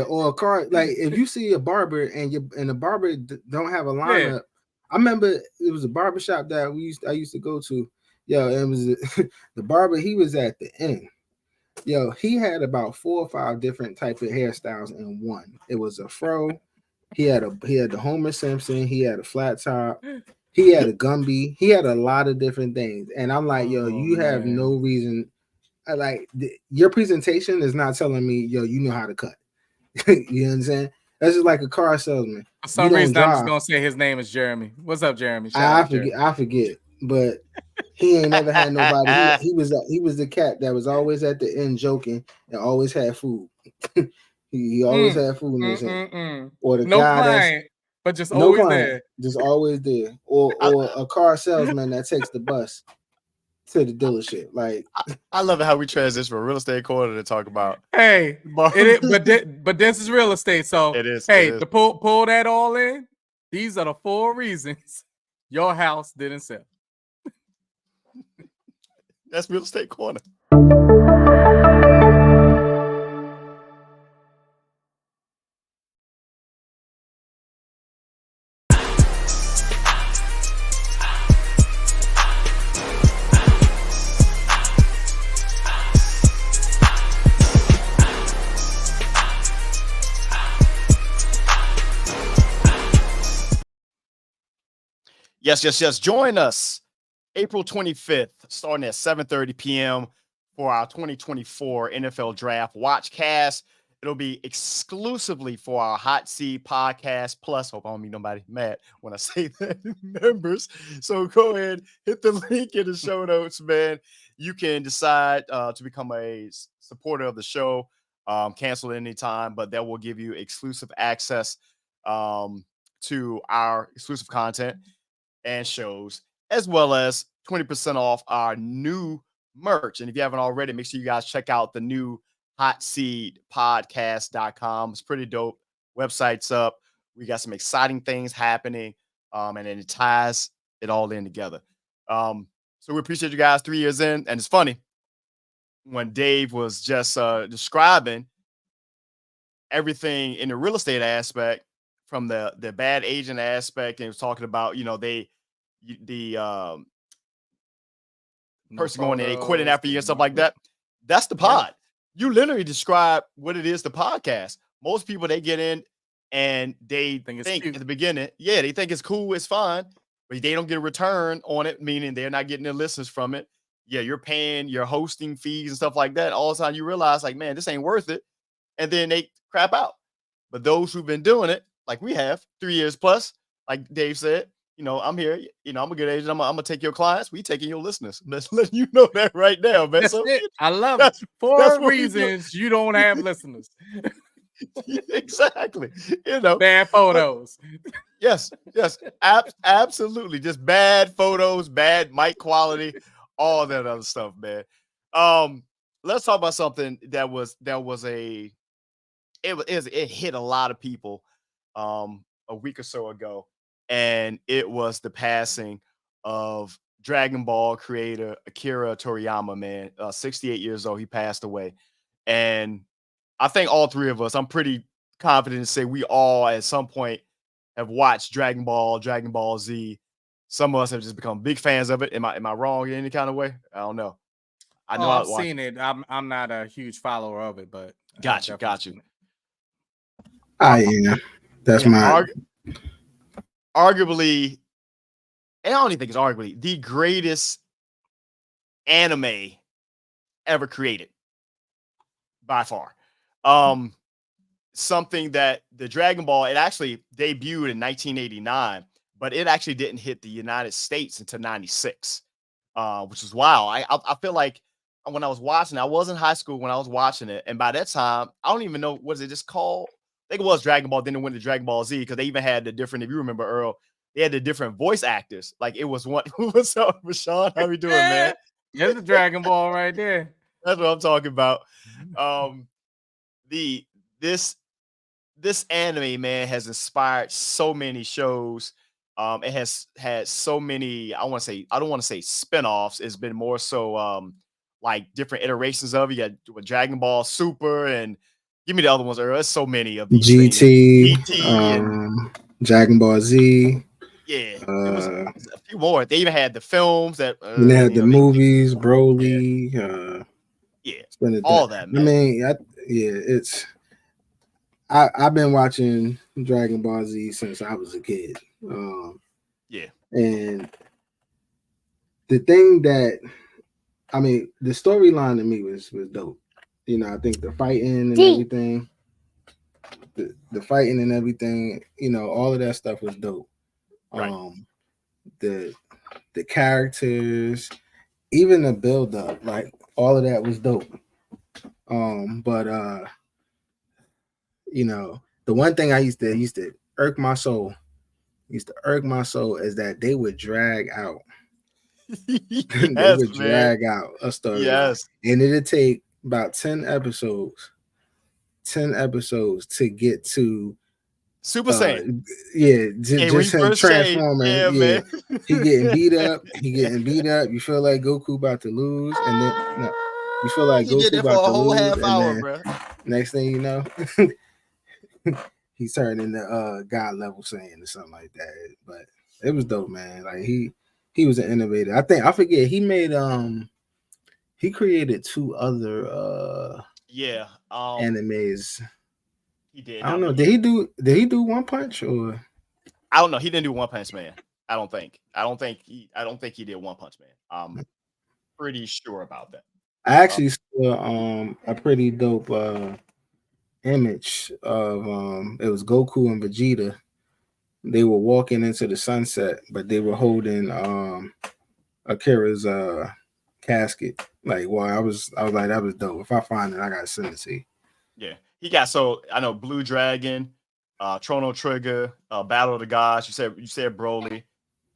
or a car. Like if you see a barber and the barber don't have a lineup. Yeah. I remember it was a barbershop that I used to go to. Yo, it was the barber. He was at the end. Yo, he had about 4 or 5 different types of hairstyles in one. It was a fro. He had the Homer Simpson. He had a flat top. He had a Gumby. He had a lot of different things. And I'm like, yo, you have no reason. Your presentation is not telling me, yo, you know how to cut. You know what I'm saying? That's just like a car salesman. For some reason, I'm just gonna say his name is Jeremy. What's up, Jeremy? I forget, but he ain't never had nobody. He was the cat that was always at the end joking and always had food. he always had food in his hand. Or the guy client, but just always there. Just always there. Or a car salesman that takes the bus to the dealership. Like I love it how we transition from real estate corner to talk about. Hey, but this is real estate, so it is. Hey, to pull that all in, these are the 4 reasons your house didn't sell. That's real estate corner. Yes. Join us April 25th, starting at 7:30 p.m. for our 2024 NFL Draft Watchcast. It'll be exclusively for our Hot Seed Podcast Plus. Hope I don't meet nobody mad when I say that, members. So go ahead, hit the link in the show notes, man. You can decide to become a supporter of the show, cancel at any time, but that will give you exclusive access to our exclusive content and shows, as well as 20% off our new merch. And if you haven't already, make sure you guys check out the new HOTSEEDpodcast.com. It's pretty dope. Website's up. We got some exciting things happening. And then it ties it all in together. So we appreciate you guys 3 years in. And it's funny, when Dave was just describing everything in the real estate aspect, from the bad agent aspect, and he was talking about, the person going in, they quitting after you and stuff like that. That's the pod. You literally describe what it is, the podcast. Most people, they get in and they think at the beginning, they think it's cool, it's fine, but they don't get a return on it, meaning they're not getting their listeners from it. Yeah, you're paying your hosting fees and stuff like that. All the time you realize, like, man, this ain't worth it. And then they crap out. But those who've been doing it, like we have 3 years plus, like Dave said, I'm here, I'm a good agent. I'm going to take your clients. We taking your listeners. Let's let you know that right now, man. That's it. I love it. 4 reasons you don't have listeners. Exactly. Bad photos. Yes. Absolutely. Just bad photos, bad mic quality, all that other stuff, man. Let's talk about something it hit a lot of people a week or so ago, and it was the passing of Dragon Ball creator Akira Toriyama, man. 68 years old, he passed away. And I think all 3 of us, I'm pretty confident to say we all at some point have watched Dragon Ball Z. Some of us have just become big fans of it. Am I wrong in any kind of way? I don't know. I know I've seen it. I'm not a huge follower of it, but got you. Yeah, that's my arguably, and I don't even think it's arguably the greatest anime ever created by far. Something that the Dragon Ball, it actually debuted in 1989, but it actually didn't hit the United States until 96, which is wild. I feel like when I was watching it, I was in high school when I was watching it, and by that time, I don't even know, what is it just called? I think it was Dragon Ball. Then it went to Dragon Ball Z, because they even had the different, if you remember, Earl, they had the different voice actors. Like it was one. What's up, Shawn? How we doing, man? There's the Dragon Ball right there. That's what I'm talking about. This anime, man, has inspired so many shows. It has had so many, I don't want to say spinoffs. It's been more so like different iterations of it. You got Dragon Ball Super and give me the other ones, Earl. There's so many of these things. GT, and Dragon Ball Z. yeah, it was a few more. They even had the films that they had the movies, Broly. Yeah, all that, man. I mean, it's I've been watching Dragon Ball Z since I was a kid. Yeah. And the thing that, I mean, the storyline to me was dope. You know, I think the fighting and everything, the fighting and everything, you know, all of that stuff was dope. Right. The characters, even the build up, like all of that was dope. But you know, the one thing I used to irk my soul is that they would drag out. Yes, they would drag out a story. Yes. And it'd take about 10 episodes to get to Super Saiyan. Yeah, just him transforming. Yeah, man. He getting beat up. You feel like Goku about to lose, and then you feel like Goku about to lose, half hour, then bro. Next thing you know, he's turning into God level Saiyan or something like that. But it was dope, man. Like he was an innovator. I forget he made he created 2 other animes. He did. I don't know. Did he do One Punch or? I don't know. He didn't do One Punch Man. I don't think he did One Punch Man. I'm pretty sure about that. I actually saw a pretty dope image of it was Goku and Vegeta. They were walking into the sunset, but they were holding Akira's casket. Like, well, I was like, that was dope. If I find it, I gotta send it to you. Yeah, he got I know Blue Dragon, Chrono Trigger, Battle of the Gods. You said Broly,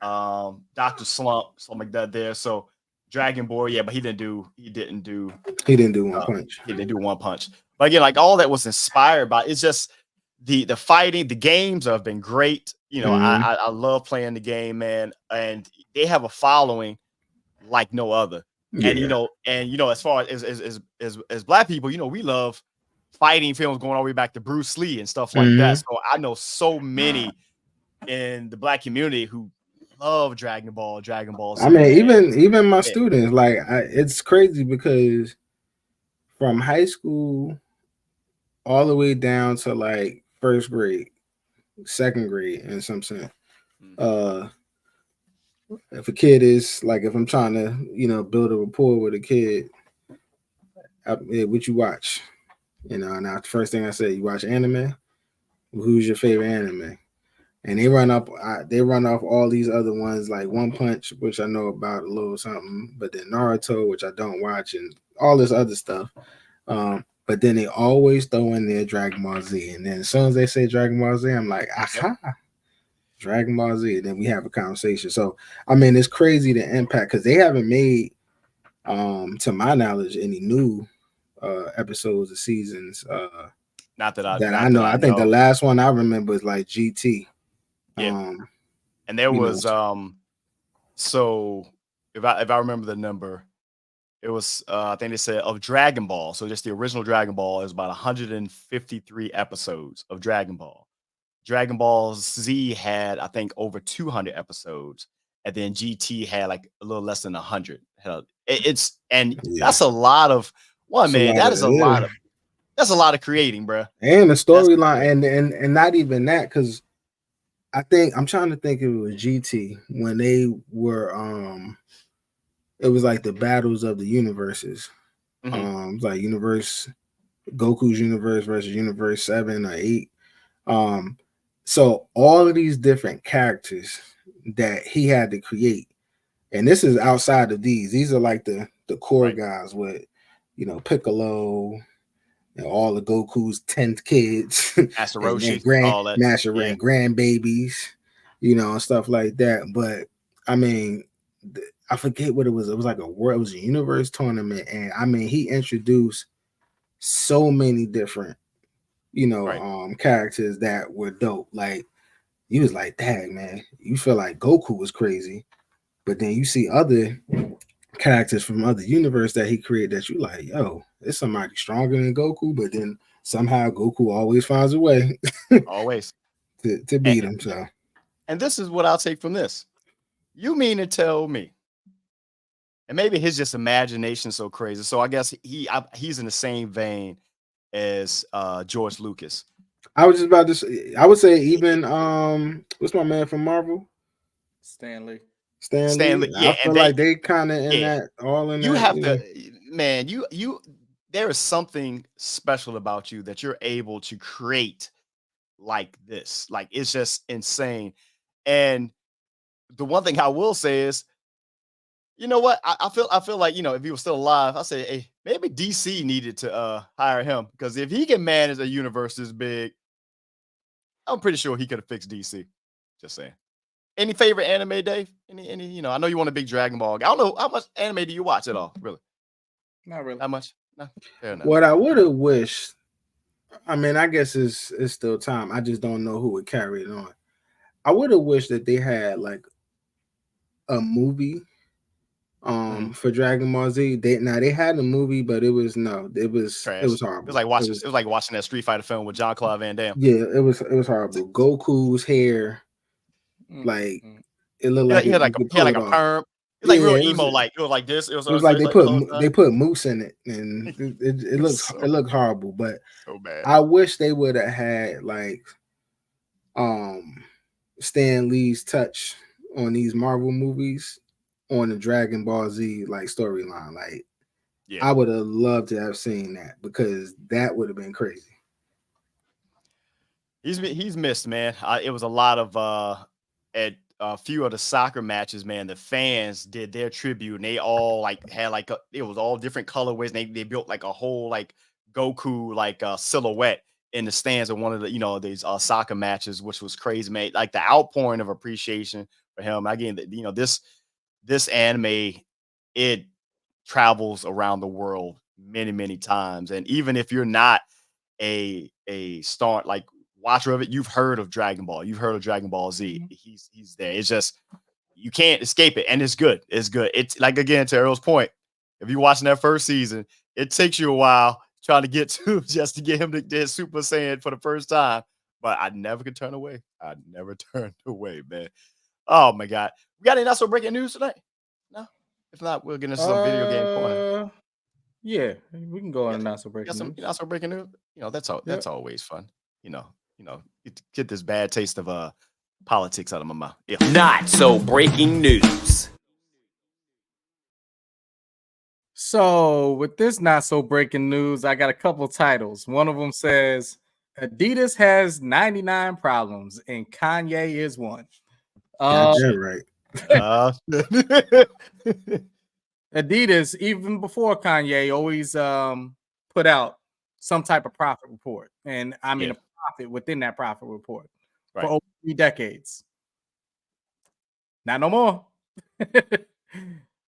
Dr. Slump, something like that there. So Dragon Ball, yeah, but he didn't do One Punch. He didn't do One Punch. But again, like all that was inspired by it's just the fighting, the games have been great. You know, I love playing the game, man, and they have a following like no other. Yeah. And you know, as far as Black people, you know, we love fighting films going all the way back to Bruce Lee and stuff like that. So I know so many in the Black community who love Dragon Ball Z. I mean, even my students, like it's crazy because from high school all the way down to like 1st grade, 2nd grade, in some sense. If a kid is like, if I'm trying to, you know, build a rapport with a kid, what you watch? You know, now the first thing I say, you watch anime? Well, who's your favorite anime? And they run off all these other ones like One Punch, which I know about a little something, but then Naruto, which I don't watch, and all this other stuff. But then they always throw in there Dragon Ball Z. And then as soon as they say Dragon Ball Z, I'm like, aha, Dragon Ball Z. And then we have a conversation. So, I mean, it's crazy the impact because they haven't made, to my knowledge, any new episodes or seasons. Not that I know. I think the last one I remember was like GT. Yeah. And there was so if I remember the number, it was I think they said of Dragon Ball. So just the original Dragon Ball is about 153 episodes of Dragon Ball. Dragon Ball Z had, I think, over 200 episodes, and then GT had like a little less than 100. That's a lot of that's a lot of creating, bro. And the storyline, and not even that, because I think I'm trying to think if it was GT when they were it was like the battles of the universes. Like Goku's universe versus universe 7 or 8. So all of these different characters that he had to create, and this is outside of these are like the core guys with, you know, Piccolo and all of Goku's 10 kids, Master Roshi, Master Ran grandbabies. and stuff like that. But I mean, I forget what it was. It was like it was a universe tournament, and I mean, he introduced so many different, characters that were dope. Like, you was like, dang, man, you feel like Goku was crazy, but then you see other characters from other universe that he created that you like, yo, it's somebody stronger than Goku, but then somehow Goku always finds a way always to beat him. So, and this is what I'll take from this. You mean to tell me, and maybe his just imagination so crazy. So I guess he's in the same vein as George Lucas. I was just about to say, I would say even what's my man from Marvel? Stanley. Stanley. Yeah, I feel like they kind of in that all in you that. Have to, man. You there is something special about you that you're able to create like this. Like, it's just insane. And the one thing I will say is, you know what? I feel like, if he was still alive, I say, hey, maybe DC needed to hire him, because if he can manage a universe this big, I'm pretty sure he could have fixed DC. Just saying. Any favorite anime, Dave? Any? I know you want a big Dragon Ball. I don't know how much anime do you watch at all, really? Not really. How much? No, fair enough. What I would have wished, I mean, I guess it's still time. I just don't know who would carry it on. I would have wished that they had like a movie for Dragon Ball Z. They had a movie, but it was horrible. Trash. It was horrible. It was like watching that Street Fighter film with Jean-Claude Van Damme. Yeah, it was horrible. Goku's hair, like it looked like he had like a perm. It was like real emo, like it was like this. It was like they put Moose in it, and it looked horrible. But so bad. I wish they would have had like Stan Lee's touch on these Marvel movies on the Dragon Ball Z like storyline. Like, I would have loved to have seen that, because that would have been crazy. He's missed, man. It was a lot of at a few of the soccer matches, man. The fans did their tribute, and they all like had like it was all different colorways. And they built like a whole like Goku like silhouette in the stands of one of the these soccer matches, which was crazy, man. Like, the outpouring of appreciation for him. Again, this anime, it travels around the world many, many times, and even if you're not a star like watcher of it, you've heard of Dragon Ball, you've heard of Dragon Ball Z. He's there. It's just, you can't escape it, and it's good. It's good. It's like, again, to Earl's point, if you're watching that first season, it takes you a while trying to get to just to get him to get Super Saiyan for the first time, but I never could turn away. I never turned away, man. Oh my God. We got any not so breaking news today? No. If not, we'll get into some video game corner. Yeah, we can go on not so breaking news. Not so breaking news. That's always fun. Get this bad taste of politics out of my mouth. Yeah. Not so breaking news. So with this not so breaking news, I got a couple titles. One of them says Adidas has 99 problems and Kanye is one. Right. Adidas, even before Kanye, always put out some type of profit report, and I mean a profit within that profit report for over 3 decades. Not no more.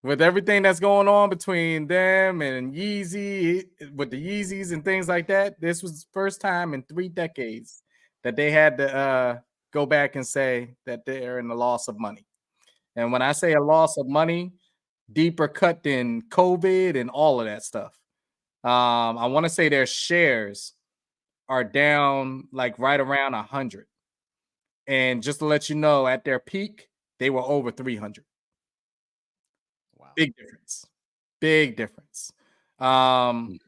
With everything that's going on between them and Yeezy, with the Yeezys and things like that, this was the first time in 3 decades that they had to go back and say that they're in the loss of money. And when I say a loss of money, deeper cut than COVID and all of that stuff. I want to say their shares are down like right around 100. And just to let you know, at their peak, they were over 300. Wow. Big difference. Big difference. And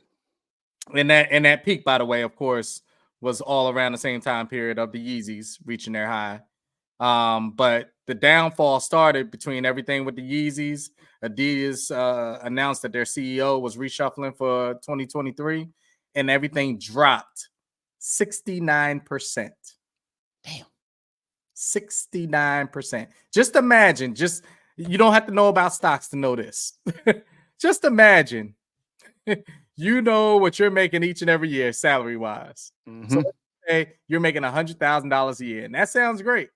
that peak, by the way, of course, was all around the same time period of the Yeezys reaching their high. But the downfall started between everything with the Yeezys. Adidas announced that their CEO was reshuffling for 2023, and everything dropped 69%. Damn. 69%. Just imagine, you don't have to know about stocks to know this. Just imagine, you know what you're making each and every year salary-wise. So let's say you're making $100,000 a year, and that sounds great.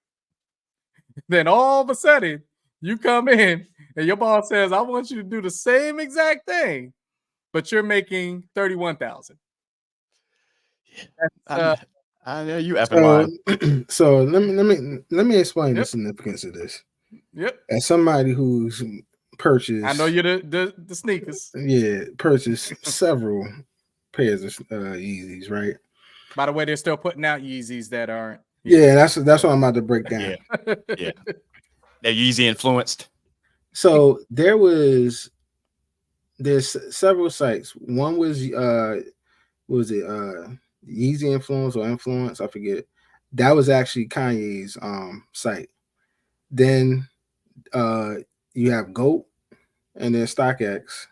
Then all of a sudden, you come in and your boss says, "I want you to do the same exact thing, but you're making 31,000." I know you effing lying. So let me explain the Yep. significance of this. Yep. As somebody who's purchased, I know you're the sneakers. Yeah, purchased several pairs of Yeezys, right? By the way, they're still putting out Yeezys that aren't. Yeah, that's what I'm about to break down. Yeah. They're Yeezy influenced. So there's several sites. One was Yeezy Influence or Influence, I forget. That was actually Kanye's site. Then you have GOAT and then StockX,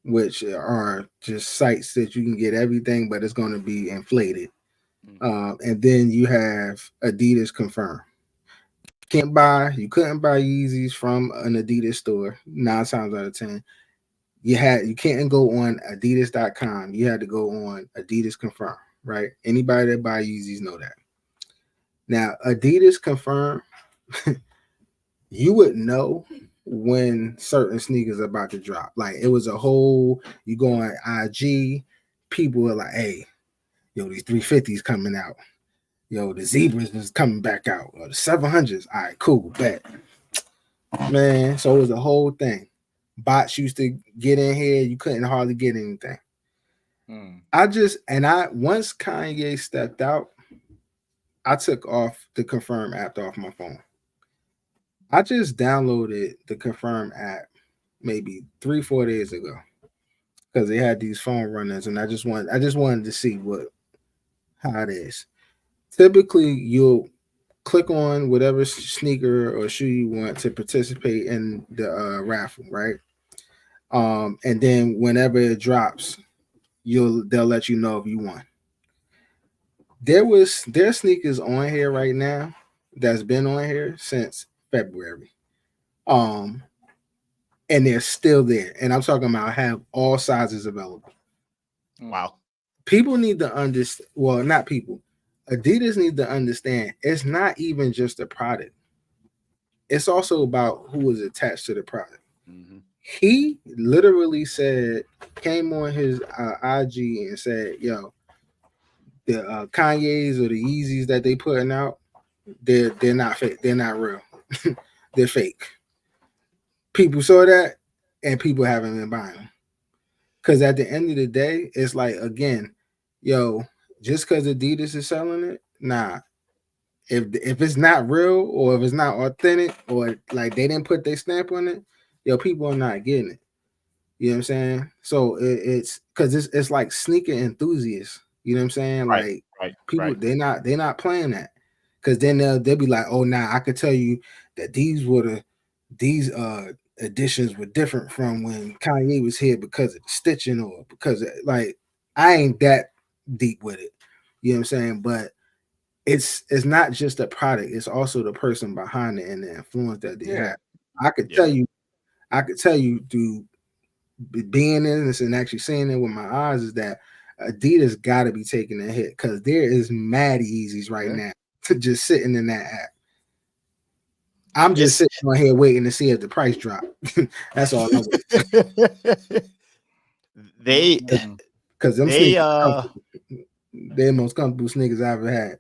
which are just sites that you can get everything, but it's going to be inflated. And then you have Adidas Confirm. You couldn't buy Yeezys from an Adidas store 9 times out of 10. You can't go on Adidas.com. You had to go on Adidas Confirm, right? Anybody that buy Yeezys know that. Now, Adidas Confirm, you would know when certain sneakers are about to drop. Like it was a whole, you go on IG, people were like, hey, yo, these 350s coming out. Yo, the Zebras is coming back out. Or the 700s. All right, cool, bet. Man, so it was a whole thing. Bots used to get in here. You couldn't hardly get anything. Once Kanye stepped out, I took off the Confirm app off my phone. I just downloaded the Confirm app maybe 3-4 days ago because they had these phone runners, and I just wanted to see how it is. Typically, you'll click on whatever sneaker or shoe you want to participate in the raffle, right? And then whenever it drops, they'll let you know if you won. There's sneakers on here right now that's been on here since February. And they're still there. And I'm talking about have all sizes available. Wow. People need to understand. Well, not people. Adidas need to understand it's not even just a product. It's also about who is attached to the product. Mm-hmm. He literally came on his IG and said, yo, the Kanye's or the Yeezys that they putting out, they're not fake. They're not real. They're fake. People saw that and people haven't been buying them. Because at the end of the day, it's like, again, yo, just because Adidas is selling it, nah. If it's not real or if it's not authentic or like they didn't put their stamp on it, yo, people are not getting it. You know what I'm saying? So it's because it's like sneaker enthusiasts. You know what I'm saying? Right, like people, they're not playing that. Because then they'll be like, oh, nah, I could tell you that these editions were different from when Kanye was here because of the stitching or because of, like, I ain't that deep with it. You know what I'm saying? But it's not just a product, it's also the person behind it and the influence that they have. I could tell you through being in this and actually seeing it with my eyes is that Adidas got to be taking a hit because there is mad Yeezys right now just sitting in that app. I'm just sitting on here waiting to see if the price drop. That's all I'm because they're the most comfortable sneakers I've ever had.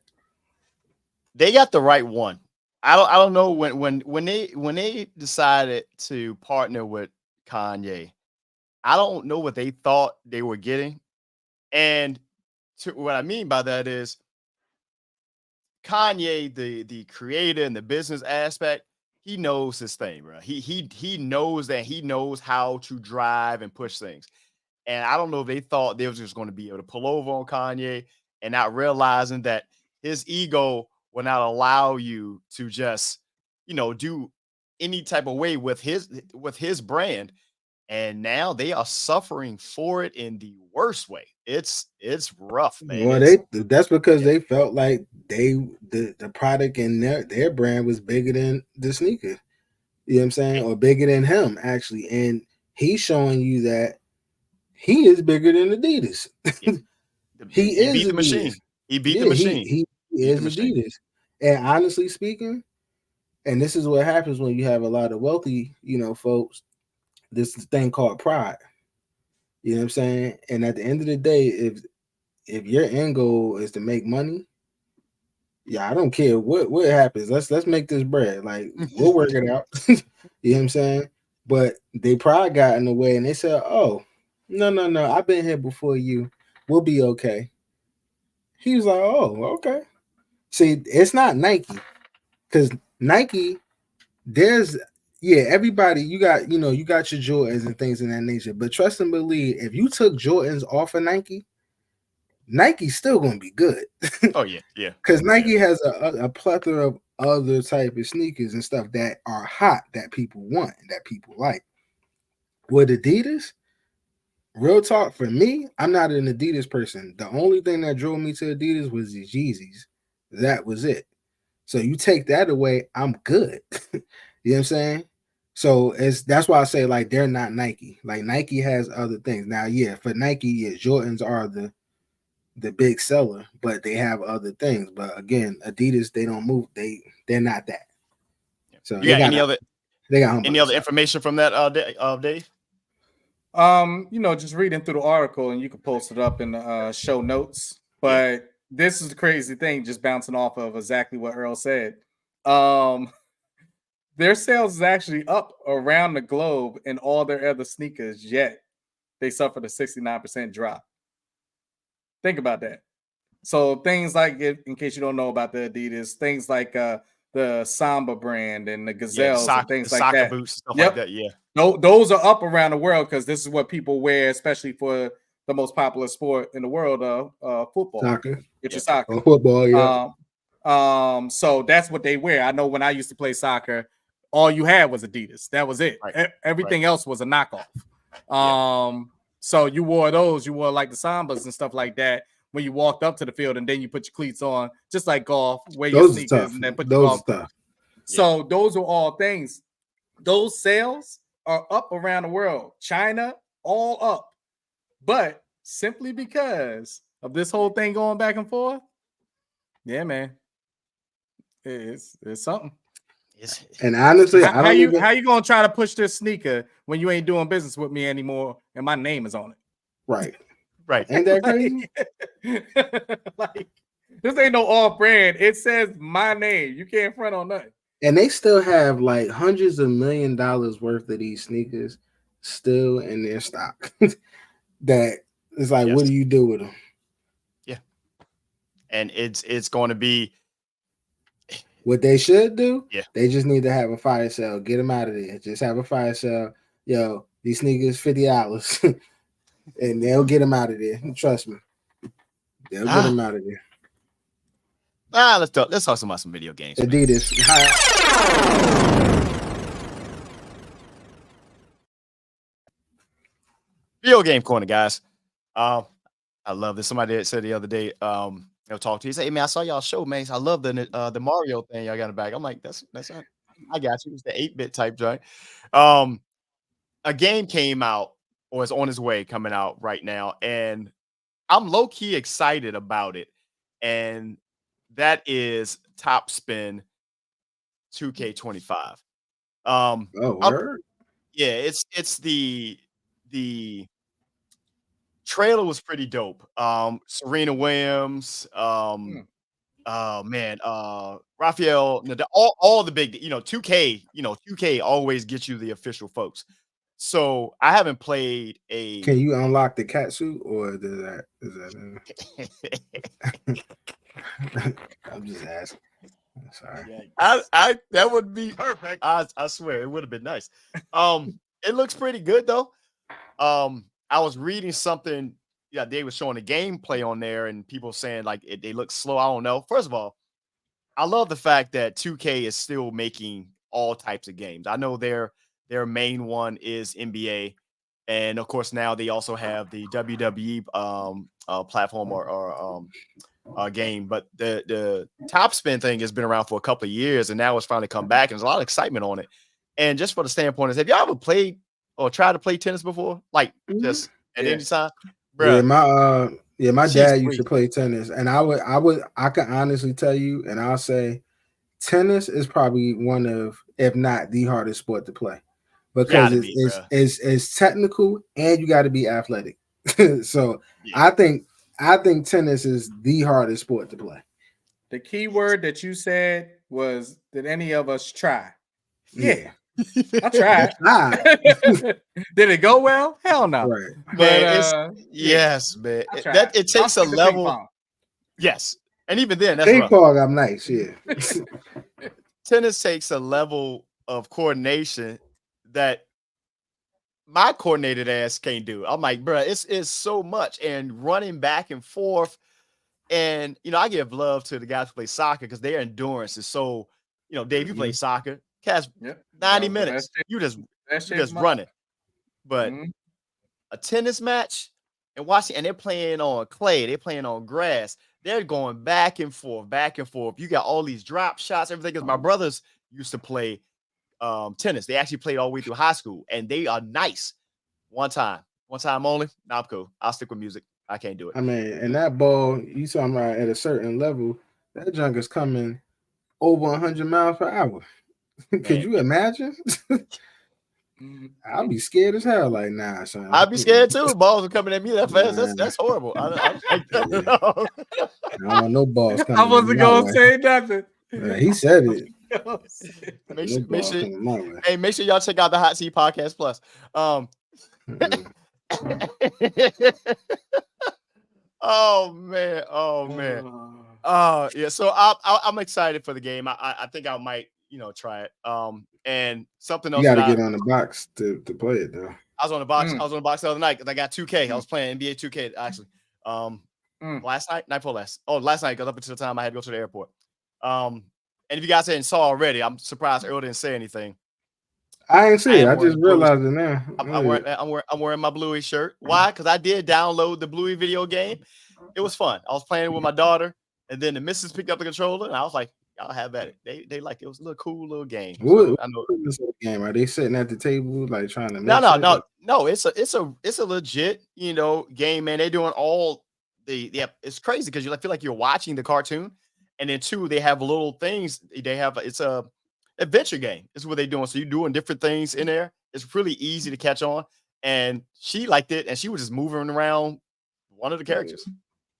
They got the right one. I don't know when they decided to partner with Kanye. I don't know what they thought they were getting. And what I mean by that is Kanye, the creator and the business aspect, he knows his thing, bro. He knows that he knows how to drive and push things. And I don't know if they thought they was just going to be able to pull over on Kanye and not realizing that his ego will not allow you to just, do any type of way with his brand. And now they are suffering for it in the worst way. It's rough, man. Well, that's because they felt like the product and their brand was bigger than the sneaker. You know what I'm saying? Or bigger than him, actually. And he's showing you that he is bigger than Adidas. He is beat the machine. He beat the machine. He is Adidas. And honestly speaking, And this is what happens when you have a lot of wealthy, folks. This thing called pride. You know what I'm saying? And at the end of the day, if your end goal is to make money, yeah, I don't care what happens. Let's make this bread. Like, we'll work it out. You know what I'm saying? But they pride got in the way, and they said, "Oh, no, I've been here before you. We'll be okay." He was like, "Oh, okay." See, it's not Nike, because Nike, everybody, you got your Jordans and things in that nature. But trust and believe, if you took Jordans off of Nike's still gonna be good. Oh yeah. Because Nike has a plethora of other type of sneakers and stuff that are hot, that people want, that people like. With Adidas, real talk, for me, I'm not an Adidas person. The only thing that drove me to Adidas was the Yeezys. That was it. So you take that away, I'm good. You know what I'm saying? So that's why I say, like, they're not Nike. Like, Nike has other things. Now, for Nike, Jordans are the big seller, but they have other things. But again, Adidas, they don't move. They're not that. So you got any other information from that Dave? Just reading through the article, and you can post it up in the show notes. But this is the crazy thing, just bouncing off of exactly what Earl said. Their sales is actually up around the globe in all their other sneakers, yet they suffered a 69% drop. Think about that. So things like, in case you don't know about the Adidas, things like the Samba brand and the Gazelles and things like that. Boots, stuff like that. Yeah. No, those are up around the world because this is what people wear, especially for the most popular sport in the world, football. Soccer. Which is soccer. Oh, football, yeah. So that's what they wear. I know when I used to play soccer, all you had was Adidas. That was it. Right. Everything else was a knockoff. So you wore those. You wore like the Sambas and stuff like that when you walked up to the field, and then you put your cleats on, just like golf, wear your sneakers, and then put your golf on. So those are all things. Those sales are up around the world. China, all up. But simply because of this whole thing going back and forth, yeah, man, it's something. And honestly, how you gonna try to push this sneaker when you ain't doing business with me anymore and my name is on it? Right. Ain't that crazy? Like, this ain't no off brand. It says my name. You can't front on nothing. And they still have like hundreds of $1 million worth of these sneakers still in their stock. That is like, what do you do with them? Yeah. And it's going to be what they should do. Yeah. They just need to have a fire sale. Get them out of there. Just have a fire sale. Yo, these sneakers $50. And they'll get them out of there. Trust me. They'll get them out of there. Let's talk about some video games. Adidas. Video game corner, guys. I love this. Somebody said the other day, they'll talk to you. Say, hey man, I saw y'all show, man. I love the Mario thing y'all got in the back. I'm like, that's not, I got you. It's the 8-bit type joint. A game came out, or is on its way coming out right now, and I'm low-key excited about it. And that is Top Spin 2K25. Yeah, it's the trailer was pretty dope. Serena Williams, Rafael Nadal, all the big, 2K, 2K always gets you the official folks. So I haven't played a. Can you unlock the cat suit, or is that? I'm just asking. Sorry. I that would be perfect. I swear it would have been nice. It looks pretty good though. I was reading something. Yeah, they were showing the gameplay on there, and people saying like they look slow. I don't know. First of all, I love the fact that 2K is still making all types of games. I know their main one is NBA, and of course now they also have the WWE platform or game. But the Top Spin thing has been around for a couple of years, and now it's finally come back, and there's a lot of excitement on it. And just for the standpoint is, have y'all ever played or tried to play tennis before? Like just at any time? Bruh. My dad used to play tennis, and I could honestly tell you, and I'll say tennis is probably one of, if not the hardest sport to play, because Gotta be, it's technical and you got to be athletic. So yeah. I think tennis is the hardest sport to play. The key word that you said was, did any of us try? Yeah. I tried. Did it go well? Hell no. Right. But yes, man. I tried. That it takes a Outside the ping level. pong. Yes, and even then, that's Ping rough. pong, I'm nice. Yeah. Tennis takes a level of coordination that my coordinated ass can't do. I'm like, bro, it's so much, and running back and forth. And I give love to the guys who play soccer because their endurance is so. Dave, you play soccer. Cast 90 minutes. You just run it. But a tennis match and watching, and they're playing on clay, they're playing on grass. They're going back and forth, back and forth. You got all these drop shots, everything. Because my brothers used to play tennis. They actually played all the way through high school, and they are nice. One time only. Nah, I'm cool. I'll stick with music. I can't do it. I mean, and that ball, you talking about at a certain level, that junk is coming over 100 miles per hour. Could you imagine? I'll be scared as hell. Like, nah, son. I'd be scared too. Balls are coming at me that fast. That's horrible. I don't want no balls coming. I wasn't gonna say nothing. He said it. Make sure y'all check out the Hot Seat Podcast Plus. Oh man. Yeah. So I'm excited for the game. I think I might try it. And something else. You got to get on the box to play it though. I was on the box. I was on the box the other night because I got 2K. I was playing NBA 2K actually. Last night before last. Oh, last night got up until the time I had to go to the airport. And if you guys hadn't saw already, I'm surprised Earl didn't say anything. I ain't see it. I just realized it now. I'm wearing my Bluey shirt. Why? Because I did download the Bluey video game. It was fun. I was playing with my daughter, and then the missus picked up the controller, and I was like, "Y'all have at it." They like it was a little cool little game. What game? Are they sitting at the table like trying to? No. It's a legit game, man. They're doing all it's crazy because you feel like you're watching the cartoon, and then two, they have little things. They have it's a adventure game. Is what they're doing. So you're doing different things in there. It's really easy to catch on, and she liked it, and she was just moving around one of the characters.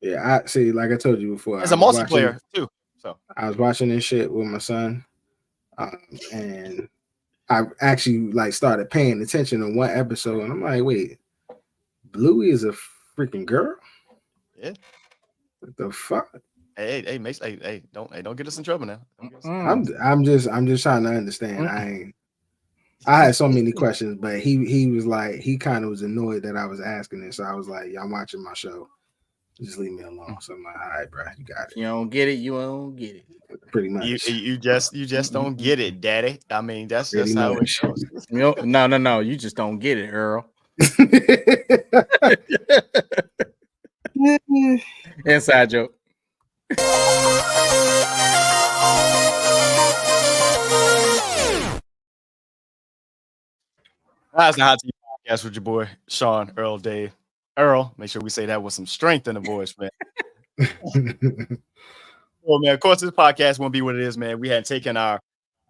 Yeah, I see. Like I told you before, it's a multiplayer too. So I was watching this shit with my son, and I actually started paying attention to one episode, and I'm like, wait, Bluey is a freaking girl? Yeah. What the fuck? Hey, Mace, don't get us in trouble now. I'm just trying to understand. I had so many questions, but he was like, he kind of was annoyed that I was asking it, so I was like, y'all watching my show, just leave me alone. So I'm like, all right, bro, you got it. You don't get it, you don't get it. Pretty much. You just don't get it, Daddy. I mean, that's just how it goes. No, you just don't get it, Earl. Inside joke. That's the Hot Seat Podcast with your boy Shawn, Earl, Dave. Earl, make sure we say that with some strength in the voice, man. Well, man, of course, this podcast won't be what it is, man. We had taken our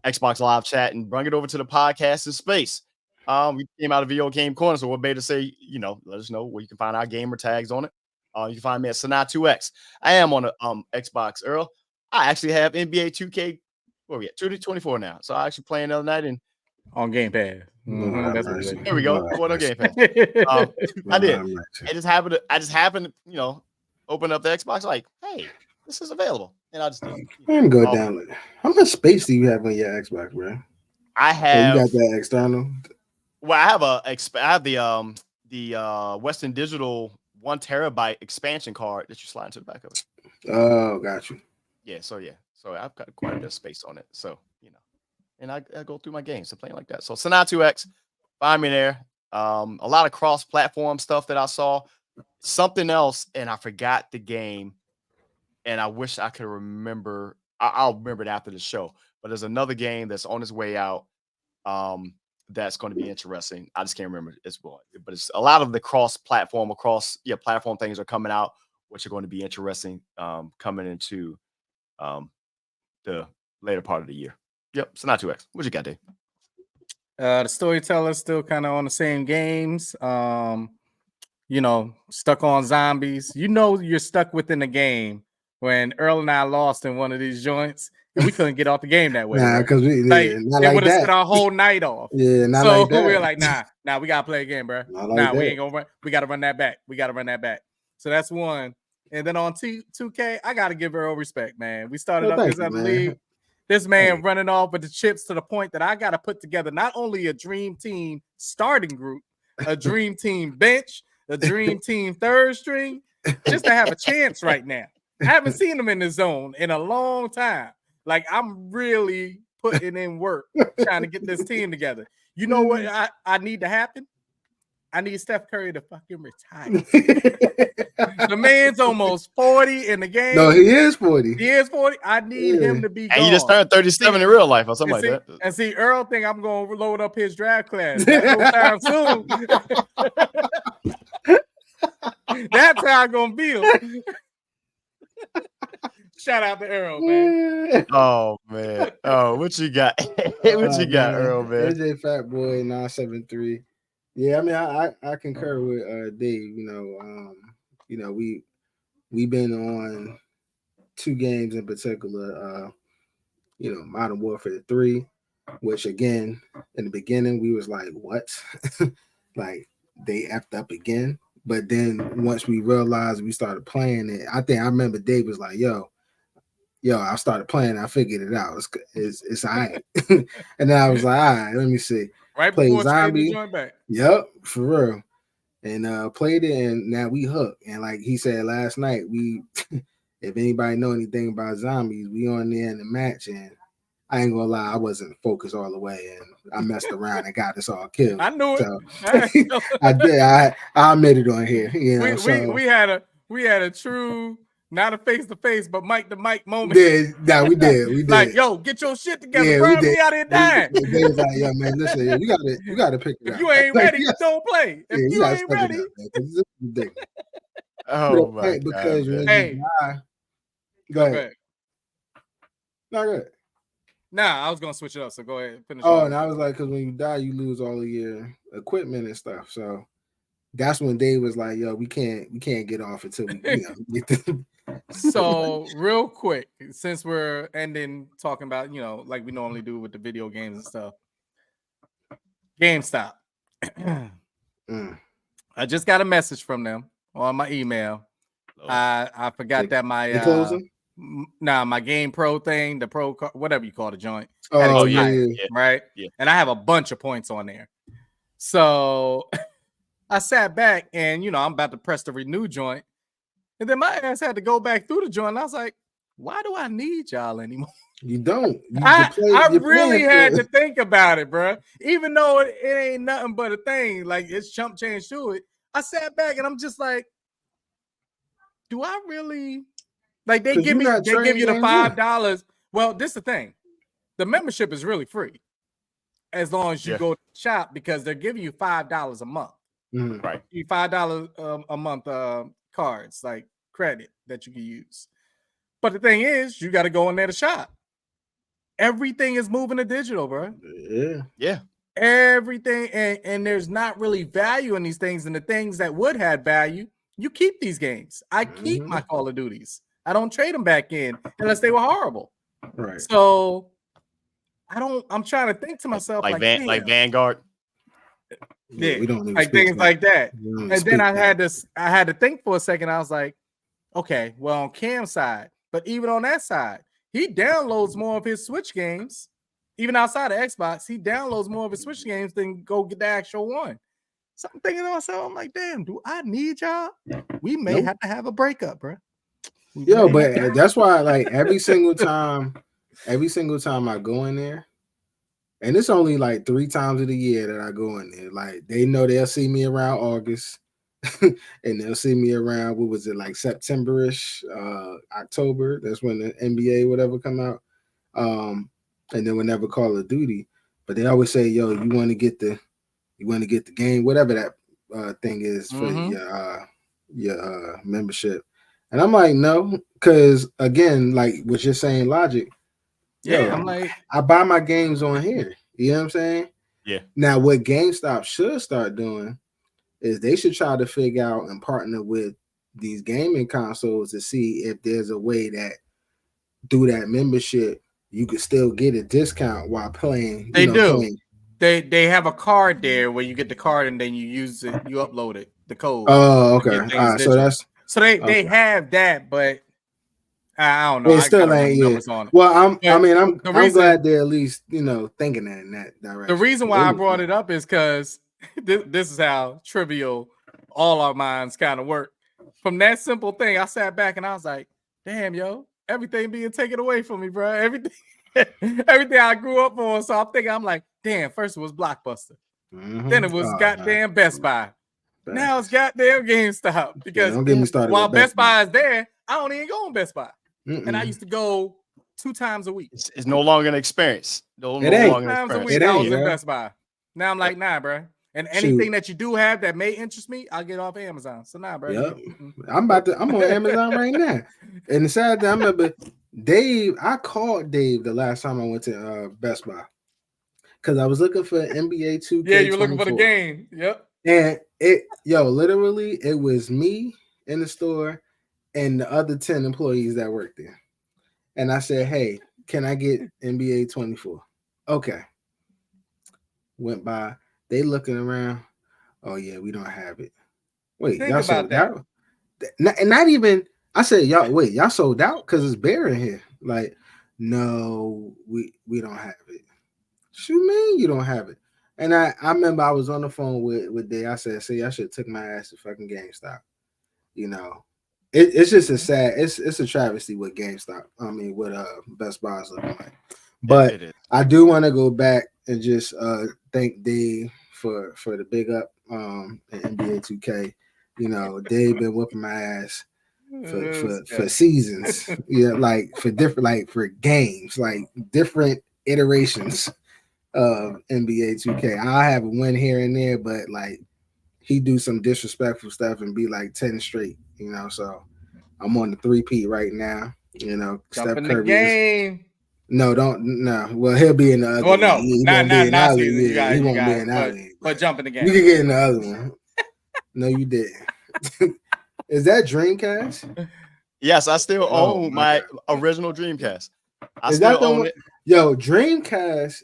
Xbox Live chat and brought it over to the podcasting space. We came out of Video Game Corner, so we're better to say, let us know where you can find our gamer tags on it. You can find me at Sanaa2X. I am on the Xbox, Earl. I actually have NBA 2K. Where are we at? 2K24 now. So I actually playing the other night and on Game Pass. There we go. What on Game Pass? I did. I just happened to, open up the Xbox. Like, hey, this is available, and I just did. Let me go down. How much space do you have on your Xbox, bro? I have. So you got that external. Well, I have the Western Digital 1 terabyte expansion card that you slide into the back of it. Oh, got you. Yeah. So I've got quite a bit of space on it. So and I go through my games to playing like that. So Sanaa2X, find me there. A lot of cross-platform stuff that I saw. Something else, and I forgot the game, and I wish I could remember. I'll remember it after the show. But there's another game that's on its way out. That's going to be interesting. I just can't remember as well. But it's a lot of the cross-platform, platform things are coming out, which are going to be interesting. Coming into the later part of the year. Yep. So not 2X. What you got, Dave? The storyteller's still kind of on the same games. Stuck on zombies. You're stuck within the game when Earl and I lost in one of these joints and we couldn't get off the game that way. Nah, because we not it like would have that. set our whole night off. Yeah, not so like that. we were like, nah, we gotta play again, bro. We ain't gonna run. We gotta run that back. So that's one. And then on 2K, I gotta give Earl respect, man. We started up this other league. This man running off with the chips to the point that I gotta put together not only a dream team starting group, a dream team bench, a dream team third string, just to have a chance right now. I haven't seen them in the zone in a long time. Like, I'm really putting in work trying to get this team together. You know what I need to happen? I need Steph Curry to fucking retire. The man's almost 40 in the game. No, he is 40. He is 40. I need him to be gone. And he just turned 37 in real life or something like that. And see, Earl think I'm going to load up his draft class. No time soon. That's how I'm going to feel. Shout out to Earl, man. Oh, man. Oh, what you got? What you got, Earl, man? AJ Fat Boy 973. Yeah, I mean, I concur with Dave. We've been on 2 games in particular. Modern Warfare 3, which again in the beginning we was like, what? Like they effed up again. But then once we realized we started playing it, I remember Dave was like, yo, I started playing. I figured it out. It's all right. And then I was like, all right, let me see. Right play before zombie. Back. Yep, for real. And played it, and now we hooked. And like he said last night, we if anybody know anything about zombies, we on there in the match, and I ain't gonna lie, I wasn't focused all the way, and I messed around and got us all killed. I knew it. So I did. I admit it on here. We had a true, not a face to face, but mic to mic moment. We did. Like, yo, get your shit together, bro. We out here dying. They was like, yo, man, listen, you gotta pick it up. If you ain't ready, don't play. If you ain't ready, this is ridiculous. Oh my because God, when you die, go ahead. No, go ahead. Nah, I was gonna switch it up. So go ahead. Finish. And I was like, because when you die, you lose all of your equipment and stuff. So that's when Dave was like, "Yo, we can't get off until we get the." So real quick, since we're ending talking about like we normally do with the video games and stuff, GameStop. I just got a message from them on my email. I forgot that my my Game Pro thing, the Pro, whatever you call the joint. Right? Yeah. And I have a bunch of points on there. So I sat back and, I'm about to press the renew joint. And then my ass had to go back through the joint. And I was like, why do I need y'all anymore? You don't. I really had to think about it, bro. Even though it ain't nothing but a thing, like it's chump change to it. I sat back and I'm just like, do I really? Like they give you the $5. Well, this is the thing. The membership is really free as long as you go to the shop because they're giving you $5 a month. Right. You $5 a month cards, like credit that you can use. But the thing is, you got to go in there to shop. Everything is moving to digital, bro. Yeah. Everything. And there's not really value in these things. And the things that would have value, you keep these games. I keep my Call of Duties. I don't trade them back in unless they were horrible. Right. So I'm trying to think to myself like Vanguard. Yeah, we don't like things like that. And then I had to think for a second. I was like, okay, well, on Cam's side, but even on that side, he downloads more of his Switch games. Even outside of Xbox, he downloads more of his Switch games than go get the actual one. So I'm thinking to myself, I'm like, damn, do I need y'all? We may have to have a breakup, bro. But that's why, like, every single time I go in there, and it's only like 3 times of the year that I go in there. Like, they know they'll see me around August, and they'll see me around, what was it, like September-ish, October. That's when the NBA whatever come out. And then whenever Call of Duty. But they always say, yo, you want to get the game, whatever that thing is for your membership. And I'm like, no, because again, like what you're saying, logic, Yeah, I'm like, I buy my games on here. You know what I'm saying? Yeah. Now, what GameStop should start doing is they should try to figure out and partner with these gaming consoles to see if there's a way that through that membership you could still get a discount while playing. They do. Playing. They have a card there where you get the card and then you use it, you upload it, the code. Oh, okay. So they have that, but I don't know. It I still ain't numbers on it. Well, I'm reason, glad they're at least thinking in that direction. The reason why I brought it up is because this is how trivial all our minds kind of work. From that simple thing, I sat back and I was like, "Damn, yo, everything being taken away from me, bro. Everything I grew up on." So I'm like, "Damn." First it was Blockbuster, then it was goddamn Best Buy. Now it's goddamn GameStop. Because don't get me started while Best Buy is there, I don't even go on Best Buy. Mm-mm. And I used to go 2 times a week. It's no longer an experience. No longer an times a experience. week I was in Best Buy. Now I'm like, nah, bro. And anything that you do have that may interest me, I'll get off Amazon. So nah, bro. Yep. I'm on Amazon right now. And the sad thing, I remember I called Dave the last time I went to Best Buy because I was looking for NBA 2K. Yeah, you were looking for the game. Yep. And literally, it was me in the store and the other 10 employees that worked there. And I said, "Hey, can I get NBA 24?" Okay. Went by. They looking around. "Oh yeah, we don't have it." Wait, Think y'all about sold out? Not even. I said, y'all sold out because it's bare in here. Like, no, we don't have it. Shoot, man, you don't have it. And I remember I was on the phone with Dave. I said, "See, I should have took my ass to fucking GameStop." It's just a sad. It's a travesty with GameStop. I mean, what Best Buy is looking like. But I do want to go back and just thank Dave for the big up in NBA 2K. Dave been whooping my ass for seasons. Yeah, like for different, like for games, like different iterations of NBA 2K. I have a win here and there, but like he do some disrespectful stuff and be like 10 straight. So I'm on the 3-peat right now. Steph Curry. The game. No. Well, he'll be in the other. Well, no, not season. Yeah, he won't be in that league. But jump in the game. You can get in the other one. No, you didn't. Is that Dreamcast? Yes, I still own my original Dreamcast. I Is still that the own one? it. Yo, Dreamcast,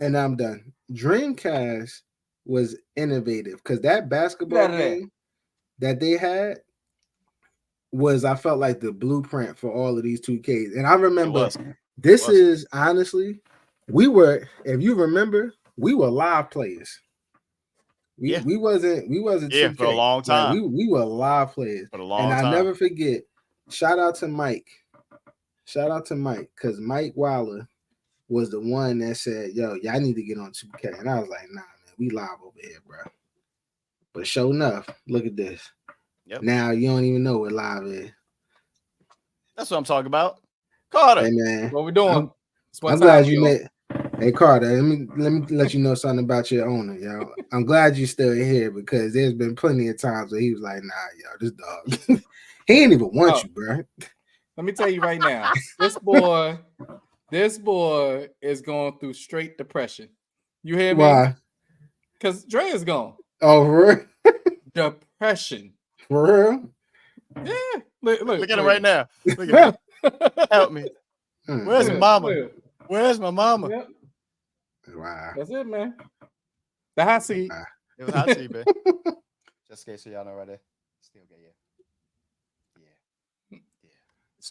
and I'm done. Dreamcast was innovative because that basketball game that they had was, I felt like, the blueprint for all of these 2Ks. And I remember this is honestly, if you remember, we were live players. We wasn't 2K. For a long time. Like, we were live players for a long time. And I never forget. Shout out to Mike, because Mike Wilder was the one that said, "Yo, y'all need to get on 2K," and I was like, "Nah, man, we live over here, bro." But sure enough, look at this. Yep. Now you don't even know what live is. That's what I'm talking about, Carter. Hey man, what we doing? I'm glad you met. Hey Carter, let me let you know something about your owner, yo. I'm glad you still here because there's been plenty of times where he was like, "Nah, yo, this dog, he ain't even want you, bro." Let me tell you right now, this boy is going through straight depression. You hear me? Why? Because Dre is gone. Oh, for real? Depression. For real? Yeah. Look at him right now. Look at him. Help me. Where's mama? Where's my mama? Yep. Wow. That's it, man. The hot seat. It was hot seat, man. Just in case so y'all know right there. Still gay, yeah.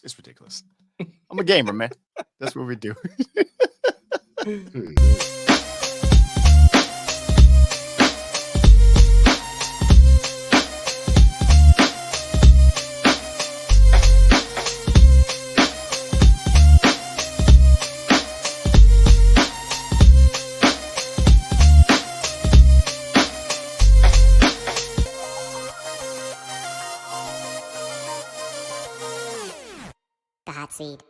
It's ridiculous. I'm a gamer, man. That's what we do. HOTSEED.